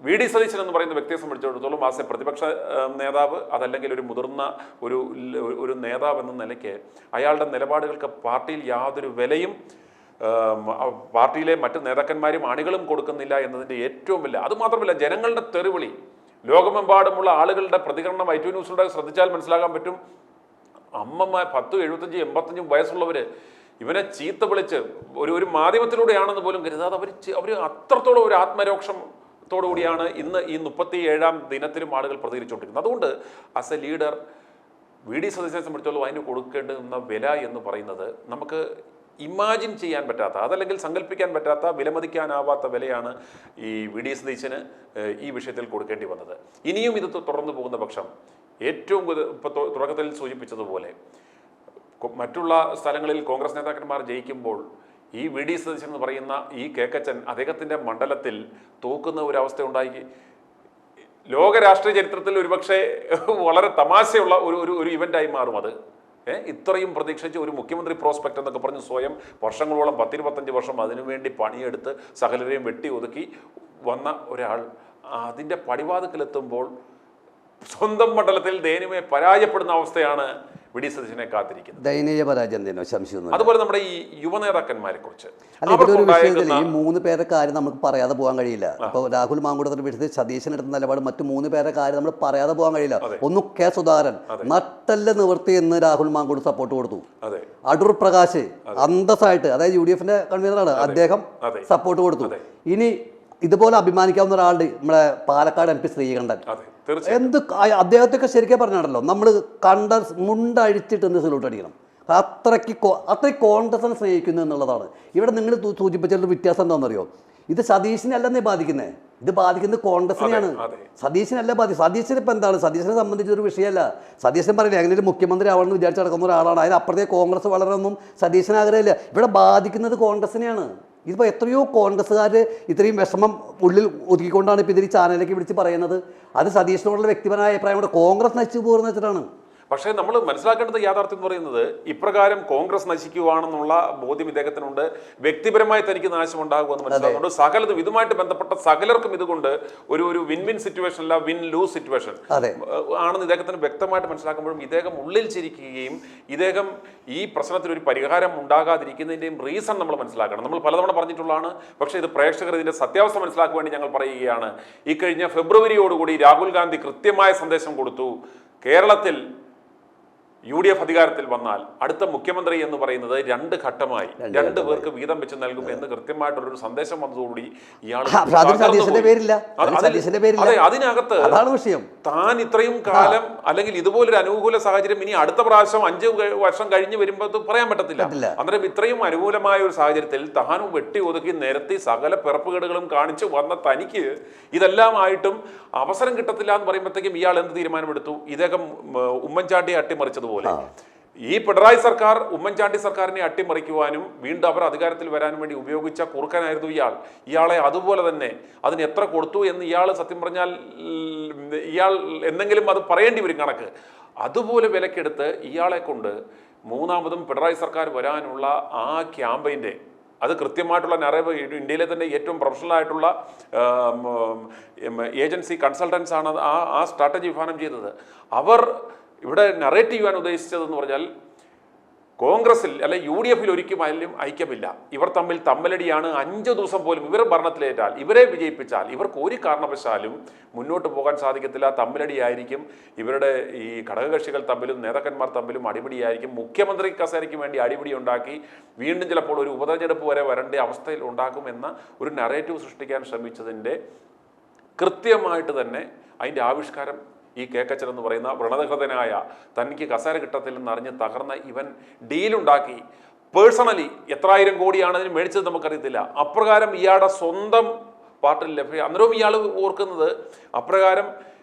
VD സതീശൻ എന്ന് പറയുന്ന വ്യക്തിയെ സംബന്ധിച്ചിടത്തോളം ആസ് എ പ്രതിപക്ഷ നേതാവ്, അതല്ലെങ്കിൽ ഒരു മുതിർന്ന ഒരു നേതാവ് എന്ന നിലയ്ക്ക് അയാളുടെ നിലപാടുകൾക്ക് പാർട്ടിയിൽ യാതൊരു വിലയും പാർട്ടിയിലെ മറ്റ് നേതാക്കന്മാരും അണികളും കൊടുക്കുന്നില്ല എന്നതിൻ്റെ ഏറ്റവും വലിയ, അതുമാത്രമല്ല ജനങ്ങളുടെ തെറിവിളി, ലോകമെമ്പാടുമുള്ള ആളുകളുടെ പ്രതികരണം ITV ന്യൂസിലൂടെ ശ്രദ്ധിച്ചാൽ മനസ്സിലാക്കാൻ പറ്റും. അമ്മമാർ 10, 75, 85 വയസ്സുള്ളവർ ഇവനെ ചീത്ത വിളിച്ച് ഒരു മാധ്യമത്തിലൂടെയാണെന്ന് പോലും കരുതാതെ അവർ അത്രത്തോളം ഒരു ആത്മരോക്ഷം ോടുകൂടിയാണ് ഇന്ന് ഈ 37ാം ദിനത്തിലും ആളുകൾ പ്രതികരിച്ചുകൊണ്ടിരിക്കുന്നത്. അതുകൊണ്ട് ആസ് എ ലീഡർ VD സതീശനെ സംബന്ധിച്ചോളം അതിന് കൊടുക്കേണ്ടുന്ന വില എന്ന് പറയുന്നത് നമുക്ക് ഇമാജിൻ ചെയ്യാൻ പറ്റാത്ത, അതല്ലെങ്കിൽ സങ്കല്പിക്കാൻ പറ്റാത്ത, വിലമതിക്കാനാവാത്ത വിലയാണ് ഈ VD സതീശന് ഈ വിഷയത്തിൽ കൊടുക്കേണ്ടി വന്നത്. ഇനിയും ഇത് തുടർന്നു പോകുന്ന പക്ഷം ഏറ്റവും ഇപ്പോൾ തുടക്കത്തിൽ സൂചിപ്പിച്ചതുപോലെ മറ്റുള്ള സ്ഥലങ്ങളിൽ കോൺഗ്രസ് നേതാക്കന്മാർ ജയിക്കുമ്പോൾ ഈ VD സതീശൻ എന്ന് പറയുന്ന ഈ കേക്കച്ചൻ അദ്ദേഹത്തിൻ്റെ മണ്ഡലത്തിൽ തോക്കുന്ന ഒരവസ്ഥ ഉണ്ടായി. ലോക രാഷ്ട്രീയ ചരിത്രത്തിൽ ഒരുപക്ഷെ വളരെ തമാശയുള്ള ഒരു ഇവൻ്റായി മാറും അത്. ഇത്രയും പ്രതീക്ഷിച്ച് ഒരു മുഖ്യമന്ത്രി പ്രോസ്പെക്ട് എന്നൊക്കെ പറഞ്ഞ് സ്വയം വർഷങ്ങളോളം 10-25 വർഷം അതിനുവേണ്ടി പണിയെടുത്ത് സകലരെയും വെട്ടി ഒതുക്കി വന്ന ഒരാൾ അതിൻ്റെ പടിവാതിക്കലെത്തുമ്പോൾ സ്വന്തം മണ്ഡലത്തിൽ ദയനീയമായി പരാജയപ്പെടുന്ന അവസ്ഥയാണ് VD സതീശനെ കാത്തിരിക്കുന്നത്. ദയനീയ പരാജയം തന്നെ സംശയം. അതുപോലെ നമ്മുടെ ഈ യുവനേതാക്കന്മാരെ കുറിച്ച് ഈ 3 പേരെ കാര്യം നമുക്ക് പറയാതെ പോകാൻ കഴിയില്ല. ഇപ്പോൾ രാഹുൽ മാങ്കൂട്ടത്തിന്റെ വിഷയത്തിൽ സതീശൻ എടുത്ത നിലപാട് മറ്റു 3 പേരെ കാര്യം നമ്മൾ പറയാതെ പോകാൻ കഴിയില്ല. ഒന്ന് K സുധാകരൻ നട്ടല്ല നിവർത്തി എന്ന് രാഹുൽ മാങ്കൂട്ട് സപ്പോർട്ട് കൊടുത്തു. അടൂർ പ്രകാശ് അന്തസ്സായിട്ട്, അതായത് UDFന്റെ കൺവീനറാണ്, അദ്ദേഹം സപ്പോർട്ട് കൊടുത്തു. ഇനി ഇതുപോലെ അഭിമാനിക്കാവുന്ന ഒരാളുണ്ട് നമ്മുടെ പാലക്കാട് MP ശ്രീകണ്ഠൻ. എന്ത് അദ്ദേഹത്തൊക്കെ ശരിക്കും പറഞ്ഞാണല്ലോ, നമ്മൾ കണ്ട മുണ്ടഴിച്ചിട്ട് എന്ത് സല്യൂട്ട് അടിക്കണം. അത്രയ്ക്ക് കോൺഗ്രസിനെ സ്നേഹിക്കുന്നു എന്നുള്ളതാണ്. ഇവിടെ നിങ്ങൾ സൂചിപ്പിച്ചൊരു വ്യത്യാസം എന്താണെന്നറിയോ? ഇത് സതീശിനല്ലെന്നേ ബാധിക്കുന്നത്, ഇത് ബാധിക്കുന്നത് കോൺഗ്രസിനെയാണ്. സതീശനല്ല സതീശന് ഇപ്പം എന്താണ്, സതീശനെ സംബന്ധിച്ചൊരു വിഷയമല്ല. സതീശൻ പറയില്ല അങ്ങനെ ഒരു മുഖ്യമന്ത്രി ആവണമെന്ന് വിചാരിച്ച് നടക്കുന്ന ഒരാളാണ്, അതിനപ്പുറത്തേക്ക് കോൺഗ്രസ് വളരണമെന്നും സതീശന് ആഗ്രഹമില്ല. ഇവിടെ ബാധിക്കുന്നത് കോൺഗ്രസിനെയാണ്. ഇതിപ്പോൾ എത്രയോ കോൺഗ്രസ്സുകാർ ഇത്രയും വിഷമം ഉള്ളിൽ ഒതുക്കിക്കൊണ്ടാണ് ഇപ്പോൾ ഇതിൽ ചാനലിലേക്ക് വിളിച്ച് പറയുന്നത്. അത് സതീശനോടുള്ള വ്യക്തിപരമായ അഭിപ്രായം കൊണ്ട് കോൺഗ്രസ് നശിച്ചു പോകുന്ന വെച്ചിട്ടാണ്. പക്ഷേ നമ്മൾ മനസ്സിലാക്കേണ്ടത് യാഥാർത്ഥ്യം എന്ന് പറയുന്നത് ഇപ്രകാരം കോൺഗ്രസ് നശിക്കുവാണെന്നുള്ള ബോധ്യം ഇദ്ദേഹത്തിനുണ്ട്. വ്യക്തിപരമായി തനിക്ക് നാശമുണ്ടാകുമെന്ന് മനസ്സിലാക്കുന്നുണ്ട്. സകലതും ഇതുമായിട്ട് ബന്ധപ്പെട്ട സകലർക്കും ഇതുകൊണ്ട് ഒരു വിൻ വിൻ സിറ്റുവേഷൻ അല്ല, വിൻ ലൂസ് സിറ്റുവേഷൻ ആണെന്ന് ഇദ്ദേഹത്തിന് വ്യക്തമായിട്ട് മനസ്സിലാക്കുമ്പോഴും ഇദ്ദേഹം ഉള്ളിൽ ചിരിക്കുകയും ഇദ്ദേഹം ഈ പ്രശ്നത്തിൽ ഒരു പരിഹാരം ഉണ്ടാകാതിരിക്കുന്നതിൻ്റെയും റീസൺ നമ്മൾ മനസ്സിലാക്കണം. നമ്മൾ പലതവണ പറഞ്ഞിട്ടുള്ളതാണ്. പക്ഷേ ഇത് പ്രേക്ഷകർ ഇതിൻ്റെ സത്യാവസ്ഥ മനസ്സിലാക്കാൻ വേണ്ടി ഞങ്ങൾ പറയുകയാണ്. ഈ കഴിഞ്ഞ ഫെബ്രുവരിയോടുകൂടി രാഹുൽ ഗാന്ധി കൃത്യമായ സന്ദേശം കൊടുത്തു. കേരളത്തിൽ UDF അധികാരത്തിൽ വന്നാൽ അടുത്ത മുഖ്യമന്ത്രി എന്ന് പറയുന്നത് 2 ഘട്ടമായി 2 പേർക്ക് വീതം വെച്ച് നൽകും എന്ന് കൃത്യമായിട്ടുള്ളൊരു സന്ദേശം വന്നതോടുകൂടി ഇയാൾ അതിനകത്ത് താൻ ഇത്രയും കാലം അല്ലെങ്കിൽ ഇതുപോലൊരു അനുകൂല സാഹചര്യം ഇനി അടുത്ത പ്രാവശ്യം 5 വർഷം കഴിഞ്ഞ് വരുമ്പോൾ പറയാൻ പറ്റത്തില്ല. അന്നേരം ഇത്രയും അനുകൂലമായ ഒരു സാഹചര്യത്തിൽ താനും വെട്ടി ഒതുക്കി നിരത്തി സകല പിറപ്പുകേടുകളും കാണിച്ച് വന്ന തനിക്ക് ഇതെല്ലാം ആയിട്ടും അവസരം കിട്ടത്തില്ല എന്ന് പറയുമ്പോഴത്തേക്കും ഇയാൾ എന്ത് തീരുമാനമെടുത്തു? ഇദ്ദേഹം ഉമ്മൻചാണ്ടിയെ അട്ടിമറിച്ചത് പോലെ ഈ പിണറായി സർക്കാർ ഉമ്മൻചാണ്ടി സർക്കാരിനെ അട്ടിമറിക്കുവാനും വീണ്ടും അവർ അധികാരത്തിൽ വരാനും വേണ്ടി ഉപയോഗിച്ച കുറുക്കനായിരുന്നു ഇയാളെ അതുപോലെ തന്നെ അതിന് എത്ര കൊടുത്തു എന്ന് ഇയാൾ സത്യം പറഞ്ഞാൽ ഇയാൾ എന്തെങ്കിലും അത് പറയേണ്ടി വരും കണക്ക്. അതുപോലെ വിലക്കെടുത്ത് ഇയാളെ കൊണ്ട് മൂന്നാമതും പിണറായി സർക്കാർ വരാനുള്ള ആ ക്യാമ്പയിൻ്റെ അത് കൃത്യമായിട്ടുള്ള നറേവ് ഇന്ത്യയിലെ തന്നെ ഏറ്റവും പ്രൊഫഷണൽ ആയിട്ടുള്ള ഏജൻസി കൺസൾട്ടൻസ് ആണ് ആ സ്ട്രാറ്റജി വിഭാവനം ചെയ്തത്. അവർ ഇവിടെ നറേറ്റ് ചെയ്യാൻ ഉദ്ദേശിച്ചതെന്ന് പറഞ്ഞാൽ കോൺഗ്രസിൽ അല്ലെ UDF ഒരിക്കലും ഐക്യമില്ല, ഇവർ തമ്മിൽ തമ്മലടിയാണ്. 5 ദിവസം പോലും ഇവർ ഭരണത്തിലേറ്റാൽ, ഇവരെ വിജയിപ്പിച്ചാൽ ഇവർക്ക് ഒരു കാരണവശാലും മുന്നോട്ട് പോകാൻ സാധിക്കത്തില്ല. തമ്മിലടിയായിരിക്കും, ഇവരുടെ ഈ ഘടകകക്ഷികൾ തമ്മിലും നേതാക്കന്മാർ തമ്മിലും അടിപിടിയായിരിക്കും. മുഖ്യമന്ത്രി കസേരയ്ക്ക് വേണ്ടി അടിപിടി ഉണ്ടാക്കി വീണ്ടും ചിലപ്പോൾ ഒരു ഉപതെരഞ്ഞെടുപ്പ് വരെ വരേണ്ട അവസ്ഥയിൽ ഉണ്ടാക്കുമെന്ന ഒരു നറേറ്റീവ് സൃഷ്ടിക്കാൻ ശ്രമിച്ചതിൻ്റെ കൃത്യമായിട്ട് തന്നെ അതിൻ്റെ ആവിഷ്കാരം ഈ കേക്കച്ചൻ എന്ന് പറയുന്ന വ്രണതഹൃതനായ തനിക്ക് കസേര കിട്ടത്തില്ലെന്ന് അറിഞ്ഞ് തകർന്ന ഇവൻ ഡീലുണ്ടാക്കി. പേഴ്സണലി എത്രായിരം കോടിയാണ് അതിന് മേടിച്ചത് നമുക്കറിയത്തില്ല. അപ്രകാരം ഇയാളുടെ സ്വന്തം പാർട്ടിയിൽ ലഭ്യ അന്നേരവും ഇയാൾ ഓർക്കുന്നത് അപ്രകാരം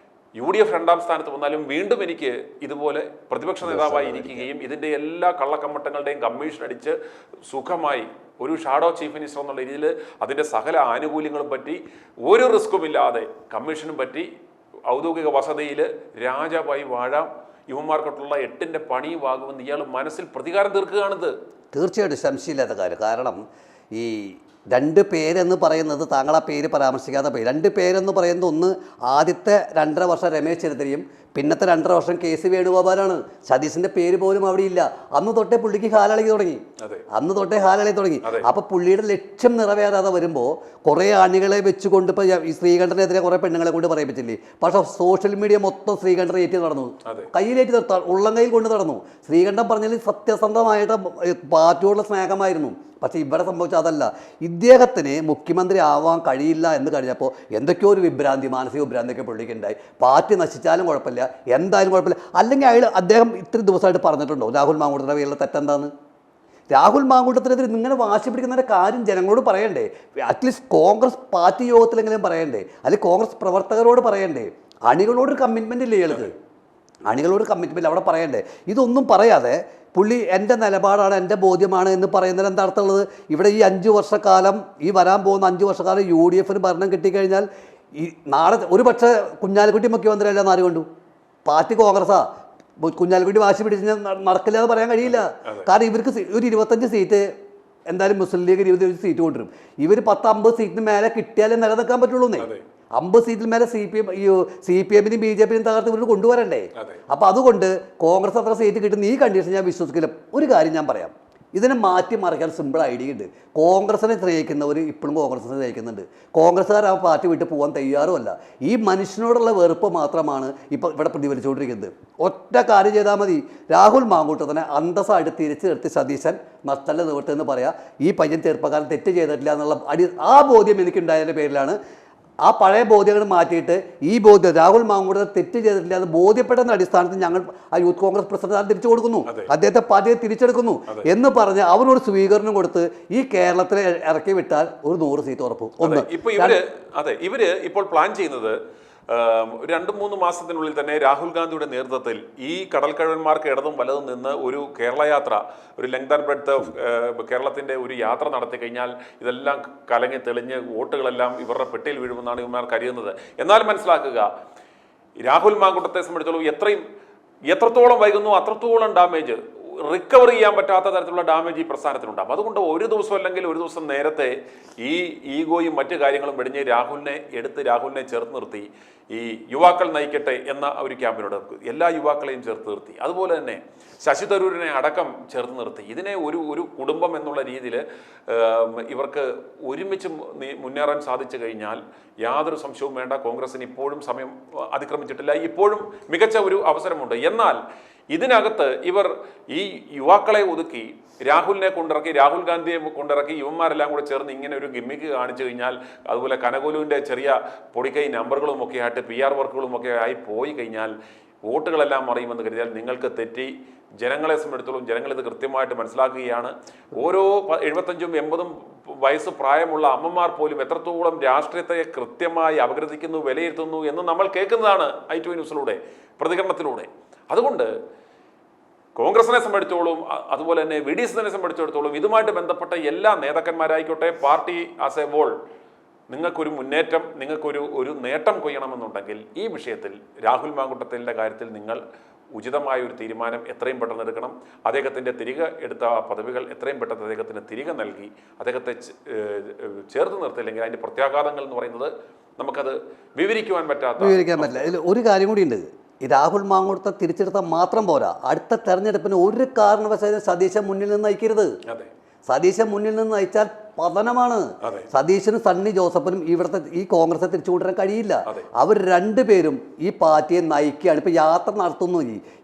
UDF 2ാം സ്ഥാനത്ത് വന്നാലും വീണ്ടും എനിക്ക് ഇതുപോലെ പ്രതിപക്ഷ നേതാവായി ഇരിക്കുകയും ഇതിൻ്റെ എല്ലാ കള്ളക്കമ്മട്ടങ്ങളുടെയും കമ്മീഷൻ അടിച്ച് സുഖമായി ഒരു ഷാഡോ ചീഫ് മിനിസ്റ്റർ എന്നുള്ള രീതിയിൽ അതിൻ്റെ സകല ആനുകൂല്യങ്ങളും പറ്റി ഒരു റിസ്ക്കുമില്ലാതെ കമ്മീഷനും പറ്റി ഔദ്യോഗിക വസതിയിൽ രാജാവായി വാഴാം, യുവമാർക്കൊട്ടുള്ള 8ന്റെ പണിയുമാകുമെന്ന് ഇയാൾ മനസ്സിൽ പ്രതികാരം തീർക്കുകയാണിത്. തീർച്ചയായിട്ടും സംശയമില്ലാത്ത കാര്യം. കാരണം ഈ 2 പേരെന്ന് പറയുന്നത് താങ്കൾ ആ പേര് പരാമർശിക്കാത്ത പേര് 2 പേരെന്ന് പറയുന്നത് ഒന്ന് ആദ്യത്തെ 2.5 വർഷം രമേശ് ചെന്നിത്തലയും പിന്നത്തെ 2.5 വർഷം KC വേണുഗോപാലാണ്. സതീശിന്റെ പേര് പോലും അവിടെ ഇല്ല. അന്ന് തൊട്ടേ പുള്ളിക്ക് ഹാലളി തുടങ്ങി. അപ്പൊ പുള്ളിയുടെ ലക്ഷ്യം നിറവേറാതെ വരുമ്പോൾ കുറെ അണികളെ വെച്ചുകൊണ്ട് ഇപ്പൊ ഈ ശ്രീകണ്ഠനെതിരെ കുറെ പെണ്ണുങ്ങളെ കൊണ്ട് പറയിപ്പിച്ചില്ലേ. പക്ഷെ സോഷ്യൽ മീഡിയ മൊത്തം ശ്രീകണ്ഠനെ ഏറ്റി നടന്നു, കയ്യിലേറ്റി ഉള്ളം കയ്യിൽ കൊണ്ട് നടന്നു. ശ്രീകണ്ഠൻ പറഞ്ഞാൽ സത്യസന്ധമായിട്ട് പാർട്ടിയോടുള്ള സ്നേഹമായിരുന്നു. പക്ഷേ ഇവിടെ സംഭവിച്ച അതല്ല. ഇദ്ദേഹത്തിന് മുഖ്യമന്ത്രി ആവാൻ കഴിയില്ല എന്ന് കഴിഞ്ഞപ്പോൾ എന്തൊക്കെയോ ഒരു മാനസിക വിഭ്രാന്തിയൊക്കെ പുള്ളിക്കുണ്ടായി. പാർട്ടി നശിച്ചാലും കുഴപ്പമില്ല, എന്തായാലും കുഴപ്പമില്ല. അല്ലെങ്കിൽ അദ്ദേഹം ഇത്രയും ദിവസമായിട്ട് പറഞ്ഞിട്ടുണ്ടോ രാഹുൽ മാങ്കൂട്ടത്തിൻ്റെ പേരിലുള്ള തെറ്റെന്താന്ന്? രാഹുൽ മാങ്കൂട്ടത്തിനെതിരെ ഇങ്ങനെ വാശി പിടിക്കുന്നതിൻ്റെ കാര്യം ജനങ്ങളോട് പറയണ്ടേ? അറ്റ്ലീസ്റ്റ് കോൺഗ്രസ് പാർട്ടി യോഗത്തിലെങ്കിലും പറയണ്ടേ? അല്ലെങ്കിൽ കോൺഗ്രസ് പ്രവർത്തകരോട് പറയണ്ടേ? അണികളോടൊരു കമ്മിറ്റ്മെൻ്റ് ഇല്ലേ ഇയാൾക്ക്? അണികളോട് കമ്മിറ്റ്മെൻറ്റ് അവിടെ പറയണ്ടേ? ഇതൊന്നും പറയാതെ പുള്ളി എൻ്റെ നിലപാടാണ്, എൻ്റെ ബോധ്യമാണ് എന്ന് പറയുന്നതിൽ എന്താ അർത്ഥമുള്ളത്? ഇവിടെ ഈ 5 വർഷക്കാലം, ഈ വരാൻ പോകുന്ന 5 വർഷക്കാലം UDF ഭരണം കിട്ടിക്കഴിഞ്ഞാൽ ഈ നാളെ ഒരു പക്ഷേ കുഞ്ഞാലിക്കുട്ടി മുഖ്യമന്ത്രിയല്ല എന്ന് ആര് കണ്ടു? പാർട്ടി കോൺഗ്രസ്സാ. കുഞ്ഞാലിക്കുട്ടി വാശി പിടിച്ച് നടക്കില്ല എന്ന് പറയാൻ കഴിയില്ല. കാരണം ഇവർക്ക് ഒരു 25 സീറ്റ് എന്തായാലും മുസ്ലിം ലീഗ് 20 സീറ്റ് കൊണ്ടുവരും. ഇവർ 10-50 സീറ്റിന് മേലെ കിട്ടിയാലേ നിലനിൽക്കാൻ പറ്റുള്ളൂന്നേ. 50 സീറ്റിൽ മേലെ CPM-നും BJP-നും തകർത്ത് ഇവർ കൊണ്ടുവരണ്ടേ? അപ്പം അതുകൊണ്ട് കോൺഗ്രസ് അത്ര സീറ്റ് കിട്ടുന്ന ഈ കണ്ടീഷൻ ഞാൻ വിശ്വസിക്കില്ല. ഒരു കാര്യം ഞാൻ പറയാം, ഇതിനെ മാറ്റി മറിക്കാൻ സിമ്പിൾ ഐഡിയ ഉണ്ട്. കോൺഗ്രസിനെ സ്നേഹിക്കുന്നവർ ഇപ്പോഴും കോൺഗ്രസിനെ സ്നേഹിക്കുന്നുണ്ട്. കോൺഗ്രസ്സുകാർ ആ പാർട്ടി വിട്ട് പോകാൻ തയ്യാറുമല്ല. ഈ മനുഷ്യനോടുള്ള വെറുപ്പ് മാത്രമാണ് ഇപ്പം ഇവിടെ പ്രതിഫലിച്ചുകൊണ്ടിരിക്കുന്നത്. ഒറ്റ കാര്യം ചെയ്താൽ മതി, രാഹുൽ മാങ്കൂട്ടത്തിനെ അന്തസ്സായിട്ട് തിരിച്ചു നിർത്തി സതീശൻ നഷ്ടല്ല നിവർത്തുമെന്ന് പറയാം. ഈ പയ്യൻ ചെറുപ്പക്കാരൻ തെറ്റ് ചെയ്തിട്ടില്ല എന്നുള്ള ആ ബോധ്യം എനിക്കുണ്ടായതിൻ്റെ പേരിലാണ് ആ പഴയ ബോധ്യങ്ങൾ മാറ്റിയിട്ട് ഈ ബോധ്യം രാഹുൽ മാങ്കൂട്ടത്തിൽ തെറ്റ് ചെയ്തിട്ടില്ല എന്ന് ബോധ്യപ്പെട്ടെന്ന അടിസ്ഥാനത്തിൽ ഞങ്ങൾ ആ യൂത്ത് കോൺഗ്രസ് പ്രസിഡന്റ് തിരിച്ചു കൊടുക്കുന്നു, അദ്ദേഹത്തെ പാർട്ടിയെ തിരിച്ചെടുക്കുന്നു എന്ന് പറഞ്ഞ് അവരോട് സ്വീകരണം കൊടുത്ത് ഈ കേരളത്തിൽ ഇറക്കി വിട്ടാൽ ഒരു 100 സീറ്റ് ഉറപ്പും. ഒന്ന് ഇവര് ഇപ്പോൾ പ്ലാൻ ചെയ്യുന്നത് 2-3 മാസത്തിനുള്ളിൽ തന്നെ രാഹുൽ ഗാന്ധിയുടെ നേതൃത്വത്തിൽ ഈ കടൽക്കഴവന്മാർക്ക് ഇടതും വലതും നിന്ന് ഒരു കേരള യാത്ര, ഒരു ലെങ്ത് ആൻഡ് ബ്രെഡ്ത്ത് ഓഫ് കേരളത്തിൻ്റെ ഒരു യാത്ര നടത്തി കഴിഞ്ഞാൽ ഇതെല്ലാം കലങ്ങി തെളിഞ്ഞ് വോട്ടുകളെല്ലാം ഇവരുടെ പെട്ടിയിൽ വീഴുമെന്നാണ് ഇവന്മാർ കരുതുന്നത്. എന്നാൽ മനസ്സിലാക്കുക, രാഹുൽ മാങ്കൂട്ടത്തെ സംബന്ധിച്ചിടത്തോളം എത്രത്തോളം വൈകുന്നു അത്രത്തോളം ഡാമേജ്, റിക്കവർ ചെയ്യാൻ പറ്റാത്ത തരത്തിലുള്ള ഡാമേജ് ഈ പ്രസ്ഥാനത്തിനുണ്ടാകും. അതുകൊണ്ട് ഒരു ദിവസം അല്ലെങ്കിൽ ഒരു ദിവസം നേരത്തെ ഈ ഈഗോയും മറ്റു കാര്യങ്ങളും വെടിഞ്ഞ് രാഹുലിനെ ചേർത്ത് നിർത്തി ഈ യുവാക്കൾ നയിക്കട്ടെ എന്ന ഒരു ക്യാമ്പയിനോട് എല്ലാ യുവാക്കളെയും ചേർത്ത് നിർത്തി, അതുപോലെ തന്നെ ശശി തരൂരിനെ അടക്കം ചേർത്ത് നിർത്തി ഇതിനെ ഒരു കുടുംബം എന്നുള്ള രീതിയിൽ ഇവർക്ക് ഒരുമിച്ച് മുന്നേറാൻ സാധിച്ചു കഴിഞ്ഞാൽ യാതൊരു സംശയവും വേണ്ട, കോൺഗ്രസിന് ഇപ്പോഴും സമയം അതിക്രമിച്ചിട്ടില്ല, ഇപ്പോഴും മികച്ച ഒരു അവസരമുണ്ട്. എന്നാൽ ഇതിനകത്ത് ഇവർ ഈ യുവാക്കളെ ഒതുക്കി രാഹുലിനെ കൊണ്ടിറക്കി, രാഹുൽ ഗാന്ധിയെ കൊണ്ടിറക്കി, യുവന്മാരെല്ലാം കൂടെ ചേർന്ന് ഇങ്ങനെ ഒരു ഗിമ്മിക്ക് കാണിച്ചു കഴിഞ്ഞാൽ, അതുപോലെ കനകോലുവിൻ്റെ ചെറിയ പൊടിക്കൈ നമ്പറുകളും ഒക്കെ ആയിട്ട് PR വർക്കുകളും ഒക്കെ ആയി പോയി കഴിഞ്ഞാൽ വോട്ടുകളെല്ലാം മറിയുമെന്ന് കരുതിയാൽ നിങ്ങൾക്ക് തെറ്റി. ജനങ്ങളെ സംബന്ധിച്ചിടത്തോളം ജനങ്ങളിത് കൃത്യമായിട്ട് മനസ്സിലാക്കുകയാണ്. ഓരോ 75-80 വയസ്സ് പ്രായമുള്ള അമ്മമാർ പോലും എത്രത്തോളം രാഷ്ട്രീയത്തെ കൃത്യമായി അപഗ്രഥിക്കുന്നു, വിലയിരുത്തുന്നു എന്ന് നമ്മൾ കേൾക്കുന്നതാണ് i2 ന്യൂസിലൂടെ, പ്രതികരണത്തിലൂടെ. അതുകൊണ്ട് കോൺഗ്രസിനെ സംബന്ധിച്ചോളം അതുപോലെ തന്നെ വി ഡി സതീശനെ സംബന്ധിച്ചിടത്തോളം ഇതുമായിട്ട് ബന്ധപ്പെട്ട എല്ലാ നേതാക്കന്മാരായിക്കോട്ടെ, പാർട്ടി ആസ് എ വോൾ നിങ്ങൾക്കൊരു മുന്നേറ്റം, ഒരു നേട്ടം കൊയ്യണമെന്നുണ്ടെങ്കിൽ ഈ വിഷയത്തിൽ രാഹുൽ മാങ്കൂട്ടത്തിലിൻ്റെ കാര്യത്തിൽ നിങ്ങൾ ഉചിതമായ ഒരു തീരുമാനം എത്രയും പെട്ടെന്ന് എടുക്കണം. അദ്ദേഹത്തിൻ്റെ തിരികെ എടുത്ത പദവികൾ എത്രയും പെട്ടെന്ന് അദ്ദേഹത്തിന് തിരികെ നൽകി അദ്ദേഹത്തെ ചേർത്ത് നിർത്തില്ലെങ്കിൽ അതിൻ്റെ പ്രത്യാഘാതങ്ങൾ എന്ന് പറയുന്നത് നമുക്കത് വിവരിക്കാൻ പറ്റില്ല. ഇതിൽ ഒരു കാര്യം കൂടിയുണ്ട്. ഈ രാഹുൽ മാങ്കൂട്ടത്തെ തിരിച്ചെടുത്താൽ മാത്രം പോരാ, അടുത്ത തെരഞ്ഞെടുപ്പിന് ഒരു കാരണവശാലും സതീശൻ മുന്നിൽ നിന്ന് നയിക്കരുത്. സതീശൻ മുന്നിൽ നിന്ന് നയിച്ചാൽ പതനമാണ്. സതീശനും സണ്ണി ജോസഫിനും ഇവിടുത്തെ ഈ കോൺഗ്രസ് തിരിച്ചു കൊണ്ടുവരാൻ കഴിയില്ല. അവർ രണ്ടുപേരും ഈ പാർട്ടിയെ നയിക്കുകയാണ്. ഇപ്പൊ യാത്ര നടത്തുന്നു.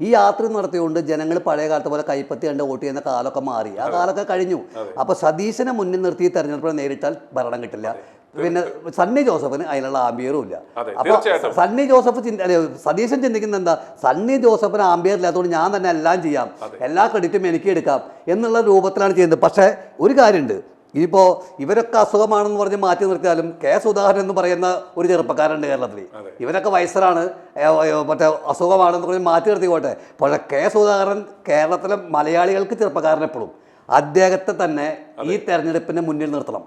ഈ യാത്ര നടത്തിയുകൊണ്ട് ജനങ്ങൾ പഴയ കാലത്ത് പോലെ കൈപ്പത്തി കണ്ട് വോട്ട് ചെയ്യുന്ന കാലമൊക്കെ മാറി. ആ കാലമൊക്കെ കഴിഞ്ഞു. അപ്പൊ സതീശനെ മുന്നിൽ നിർത്തി തെരഞ്ഞെടുപ്പിനെ നേരിട്ടാൽ ഭരണം കിട്ടില്ല. പിന്നെ സണ്ണി ജോസഫിന് അതിനുള്ള ആംബിയറും ഇല്ല. അപ്പൊ സണ്ണി ജോസഫ് സതീശൻ ചിന്തിക്കുന്നത് എന്താ, സണ്ണി ജോസഫിന് ആംബിയർ ഇല്ലാത്തതുകൊണ്ട് ഞാൻ തന്നെ എല്ലാം ചെയ്യാം, എല്ലാ ക്രെഡിറ്റും എനിക്ക് എടുക്കാം എന്നുള്ള രൂപത്തിലാണ് ചെയ്യുന്നത്. പക്ഷേ ഒരു കാര്യമുണ്ട്, ഇപ്പോൾ ഇവരൊക്കെ അസുഖമാണെന്ന് പറഞ്ഞ് മാറ്റി നിർത്തിയാലും കെ സുധാകരൻ എന്ന് പറയുന്ന ഒരു ചെറുപ്പക്കാരുണ്ട് കേരളത്തിൽ. ഇവരൊക്കെ വയസ്സരാണ്, മറ്റേ അസുഖമാണെന്ന് പറഞ്ഞ് മാറ്റി നിർത്തിക്കോട്ടെ. പക്ഷേ കെ സുധാകരൻ കേരളത്തിലെ മലയാളികൾക്ക് ചെറുപ്പക്കാരനെപ്പോഴും അദ്ദേഹത്തെ തന്നെ ഈ തെരഞ്ഞെടുപ്പിന് മുന്നിൽ നിർത്തണം.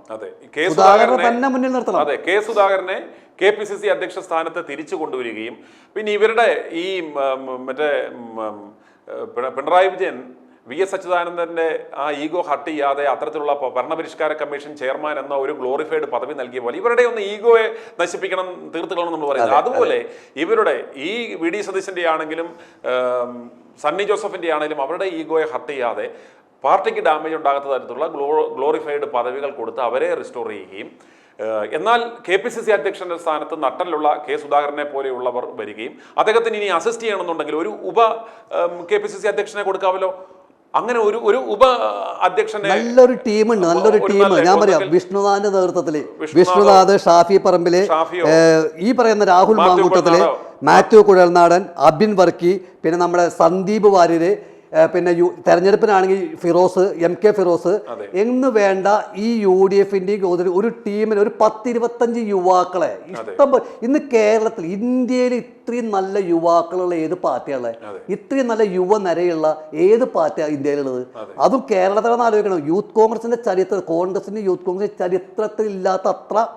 സുധാകരനെ തന്നെ മുന്നിൽ നിർത്തണം. അതെ, കെ സുധാകരനെ KPCC അധ്യക്ഷ സ്ഥാനത്ത് തിരിച്ചു കൊണ്ടുവരികയും പിന്നെ ഇവരുടെ ഈ മറ്റേ പിണറായി വിജയൻ VS അച്യുതാനന്ദന്റെ ആ ഈഗോ ഹർട്ട് ചെയ്യാതെ അത്തരത്തിലുള്ള ഭരണപരിഷ്കാര കമ്മീഷൻ ചെയർമാൻ എന്ന ഒരു ഗ്ലോറിഫൈഡ് പദവി നൽകിയ പോലെ ഇവരുടെ ഒന്ന് ഈഗോയെ നശിപ്പിക്കണം, തീർത്തുകളെന്ന് നമ്മൾ പറയുന്നത്. അതുപോലെ ഇവരുടെ ഈ വി ഡി സതീശന്റെ ആണെങ്കിലും സണ്ണി ജോസഫിന്റെ ആണെങ്കിലും അവരുടെ ഈഗോയെ ഹർട്ട് ചെയ്യാതെ പാർട്ടിക്ക് ഡാമേജ് ഉണ്ടാകാത്ത തരത്തിലുള്ള ഗ്ലോറിഫൈഡ് പദവികൾ കൊടുത്ത് അവരെ റിസ്റ്റോർ ചെയ്യുകയും എന്നാൽ KPCC അധ്യക്ഷന്റെ സ്ഥാനത്ത് നട്ടലുള്ള കെ സുധാകരനെ പോലെയുള്ളവർ വരികയും അദ്ദേഹത്തിന് ഇനി അസിസ്റ്റ് ചെയ്യണമെന്നുണ്ടെങ്കിൽ ഒരു ഉപ KPCC അധ്യക്ഷനെ കൊടുക്കാമല്ലോ. അങ്ങനെ ഒരു ഉപ അധ്യക്ഷനെ നല്ലൊരു ടീമുണ്ട്, നല്ലൊരു ടീം. ഞാൻ പറയാം, വിഷ്ണുനാഥിന്റെ നേതൃത്വത്തിൽ വിഷ്ണുനാഥ്, ഷാഫി പറമ്പില്, ഈ പറയുന്ന രാഹുൽ മാങ്കൂട്ടത്തില്, മാത്യു കുഴൽനാടൻ, അബിൻ വർക്കി, പിന്നെ നമ്മുടെ സന്ദീപ് വാര്യര്, പിന്നെ തെരഞ്ഞെടുപ്പിനാണെങ്കിൽ ഫിറോസ്, MK ഫിറോസ് എന്ന് വേണ്ട ഈ UDFിൻ്റെ ഒരു ടീമിന് ഒരു 10-25 യുവാക്കളെ ഇഷ്ടം. ഇന്ന് കേരളത്തിൽ, ഇന്ത്യയിൽ ഇത്രയും നല്ല യുവാക്കളുള്ള ഏത് പാർട്ടിയാണ്? ഇത്രയും നല്ല യുവനിരയുള്ള ഏത് പാർട്ടിയാണ് ഇന്ത്യയിലുള്ളത്? അതും കേരളത്തിലാണ് ആലോചിക്കണം. യൂത്ത് കോൺഗ്രസിന്റെ ചരിത്രം, കോൺഗ്രസിന്റെ യൂത്ത് കോൺഗ്രസിന്റെ ചരിത്രത്തിൽ ഇല്ലാത്ത അത്ര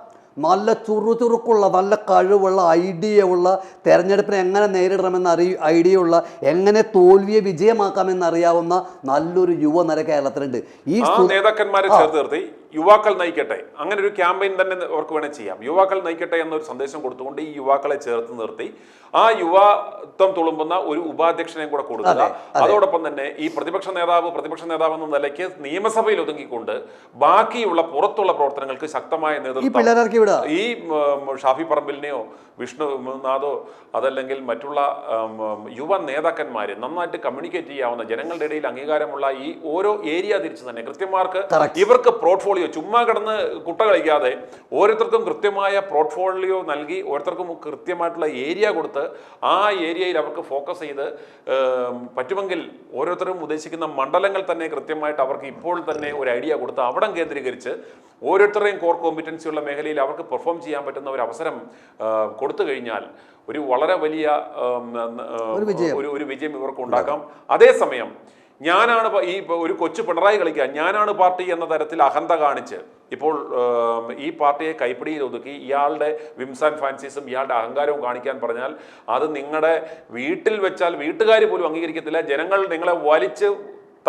നല്ല ചുറുചുറുക്കുള്ള, നല്ല കഴിവുള്ള, ഐഡിയ ഉള്ള, തെരഞ്ഞെടുപ്പിനെ എങ്ങനെ നേരിടണമെന്ന് ഐഡിയ ഉള്ള, എങ്ങനെ തോൽവിയെ വിജയമാക്കാമെന്നറിയാവുന്ന നല്ലൊരു യുവനിര കേരളത്തിലുണ്ട്. ഈ നേതാക്കന്മാരെ ചേർത്ത് നിർത്തി യുവാക്കൾ നയിക്കട്ടെ, അങ്ങനെ ഒരു ക്യാമ്പയിൻ തന്നെ അവർക്ക് വേണേൽ ചെയ്യാം. യുവാക്കൾ നയിക്കട്ടെ എന്നൊരു സന്ദേശം കൊടുത്തുകൊണ്ട് ഈ യുവാക്കളെ ചേർത്ത് നിർത്തി ആ യുവാത്വം തുളുമ്പുന്ന ഒരു ഉപാധ്യക്ഷനെയും കൂടെ കൊടുക്കുക. അതോടൊപ്പം തന്നെ ഈ പ്രതിപക്ഷ നേതാവ് എന്ന നിലയ്ക്ക് നിയമസഭയിൽ ഒതുങ്ങിക്കൊണ്ട് ബാക്കിയുള്ള പുറത്തുള്ള പ്രവർത്തനങ്ങൾക്ക് ശക്തമായ നേതൃത്വം ഈ ഷാഫി പറമ്പിലിനെയോ വിഷ്ണുനാഥോ അതല്ലെങ്കിൽ മറ്റുള്ള യുവ നേതാക്കന്മാരെ നന്നായിട്ട് കമ്മ്യൂണിക്കേറ്റ് ചെയ്യാവുന്ന, ജനങ്ങളുടെ ഇടയിൽ അംഗീകാരമുള്ള ഈ ഓരോ ഏരിയ തിരിച്ച് തന്നെ കൃത്യമാർക്ക് ഇവർക്ക് പോർട്ട്ഫോളിയോ ചുമ്മാ കിടന്ന് കുട്ട കളിക്കാതെ ഓരോരുത്തർക്കും കൃത്യമായ പോർട്ട്ഫോളിയോ നൽകി ഓരോരുത്തർക്കും കൃത്യമായിട്ടുള്ള ഏരിയ കൊടുത്ത് ആ ഏരിയയിൽ അവർക്ക് ഫോക്കസ് ചെയ്ത് പറ്റുമെങ്കിൽ ഓരോരുത്തരും ഉദ്ദേശിക്കുന്ന മണ്ഡലങ്ങൾ തന്നെ കൃത്യമായിട്ട് അവർക്ക് ഇപ്പോൾ തന്നെ ഒരു ഐഡിയ കൊടുത്ത് അവിടം കേന്ദ്രീകരിച്ച് ഓരോരുത്തരുടെയും കോർ കോമ്പിറ്റൻസി ഉള്ള മേഖലയിൽ അവർക്ക് പെർഫോം ചെയ്യാൻ പറ്റുന്ന ഒരു അവസരം കൊടുത്തു കഴിഞ്ഞാൽ ഒരു വളരെ വലിയ ഒരു വിജയം ഇവർക്ക് ഉണ്ടാക്കാം. അതേസമയം ഞാനാണ് ഈ ഒരു കൊച്ചു പിണറായി കളിക്കാൻ ഞാനാണ് പാർട്ടി എന്ന തരത്തിൽ അഹന്ത കാണിച്ച് ഇപ്പോൾ ഈ പാർട്ടിയെ കൈപ്പിടിയിൽ ഒതുക്കി ഇയാളുടെ വിംസ് ആൻഡ് ഫാൻസീസും ഇയാളുടെ അഹങ്കാരവും കാണിക്കാൻ പറഞ്ഞാൽ അത് നിങ്ങളുടെ വീട്ടിൽ വെച്ചാൽ വീട്ടുകാർ പോലും അംഗീകരിക്കത്തില്ല. ജനങ്ങൾ നിങ്ങളെ വലിച്ച്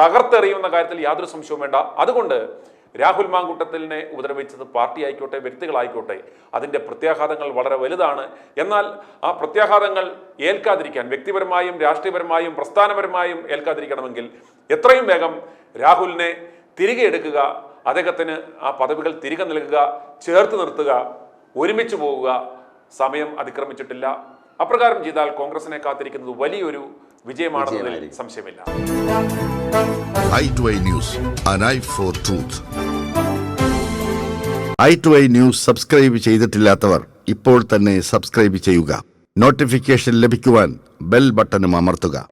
തകർത്തെറിയുന്ന കാര്യത്തിൽ യാതൊരു സംശയവും വേണ്ട. അതുകൊണ്ട് രാഹുൽ മാങ്കൂട്ടത്തിലിനെ ഉപദ്രവിച്ചത് പാർട്ടി ആയിക്കോട്ടെ വ്യക്തികളായിക്കോട്ടെ അതിൻ്റെ പ്രത്യാഘാതങ്ങൾ വളരെ വലുതാണ്. എന്നാൽ ആ പ്രത്യാഘാതങ്ങൾ ഏൽക്കാതിരിക്കാൻ, വ്യക്തിപരമായും രാഷ്ട്രീയപരമായും പ്രസ്ഥാനപരമായും ഏൽക്കാതിരിക്കണമെങ്കിൽ എത്രയും വേഗം രാഹുലിനെ തിരികെ എടുക്കുക, അദ്ദേഹത്തിന് ആ പദവികൾ തിരികെ നൽകുക, ചേർത്ത് നിർത്തുക, ഒരുമിച്ച് പോവുക. സമയം അതിക്രമിച്ചിട്ടില്ല. അപ്രകാരം ചെയ്താൽ കോൺഗ്രസിനെ കാത്തിരിക്കുന്നത് വലിയൊരു വിജയമാണെന്നതിൽ സംശയമില്ല. i2i News, an eye for truth. i2i News subscribe ചെയ്തിട്ടില്ലാത്തവർ ഇപ്പോൾ തന്നെ സബ്സ്ക്രൈബ് ചെയ്യുക. നോട്ടിഫിക്കേഷൻ ലഭിക്കുവാൻ ബെൽ ബട്ടണും അമർത്തുക.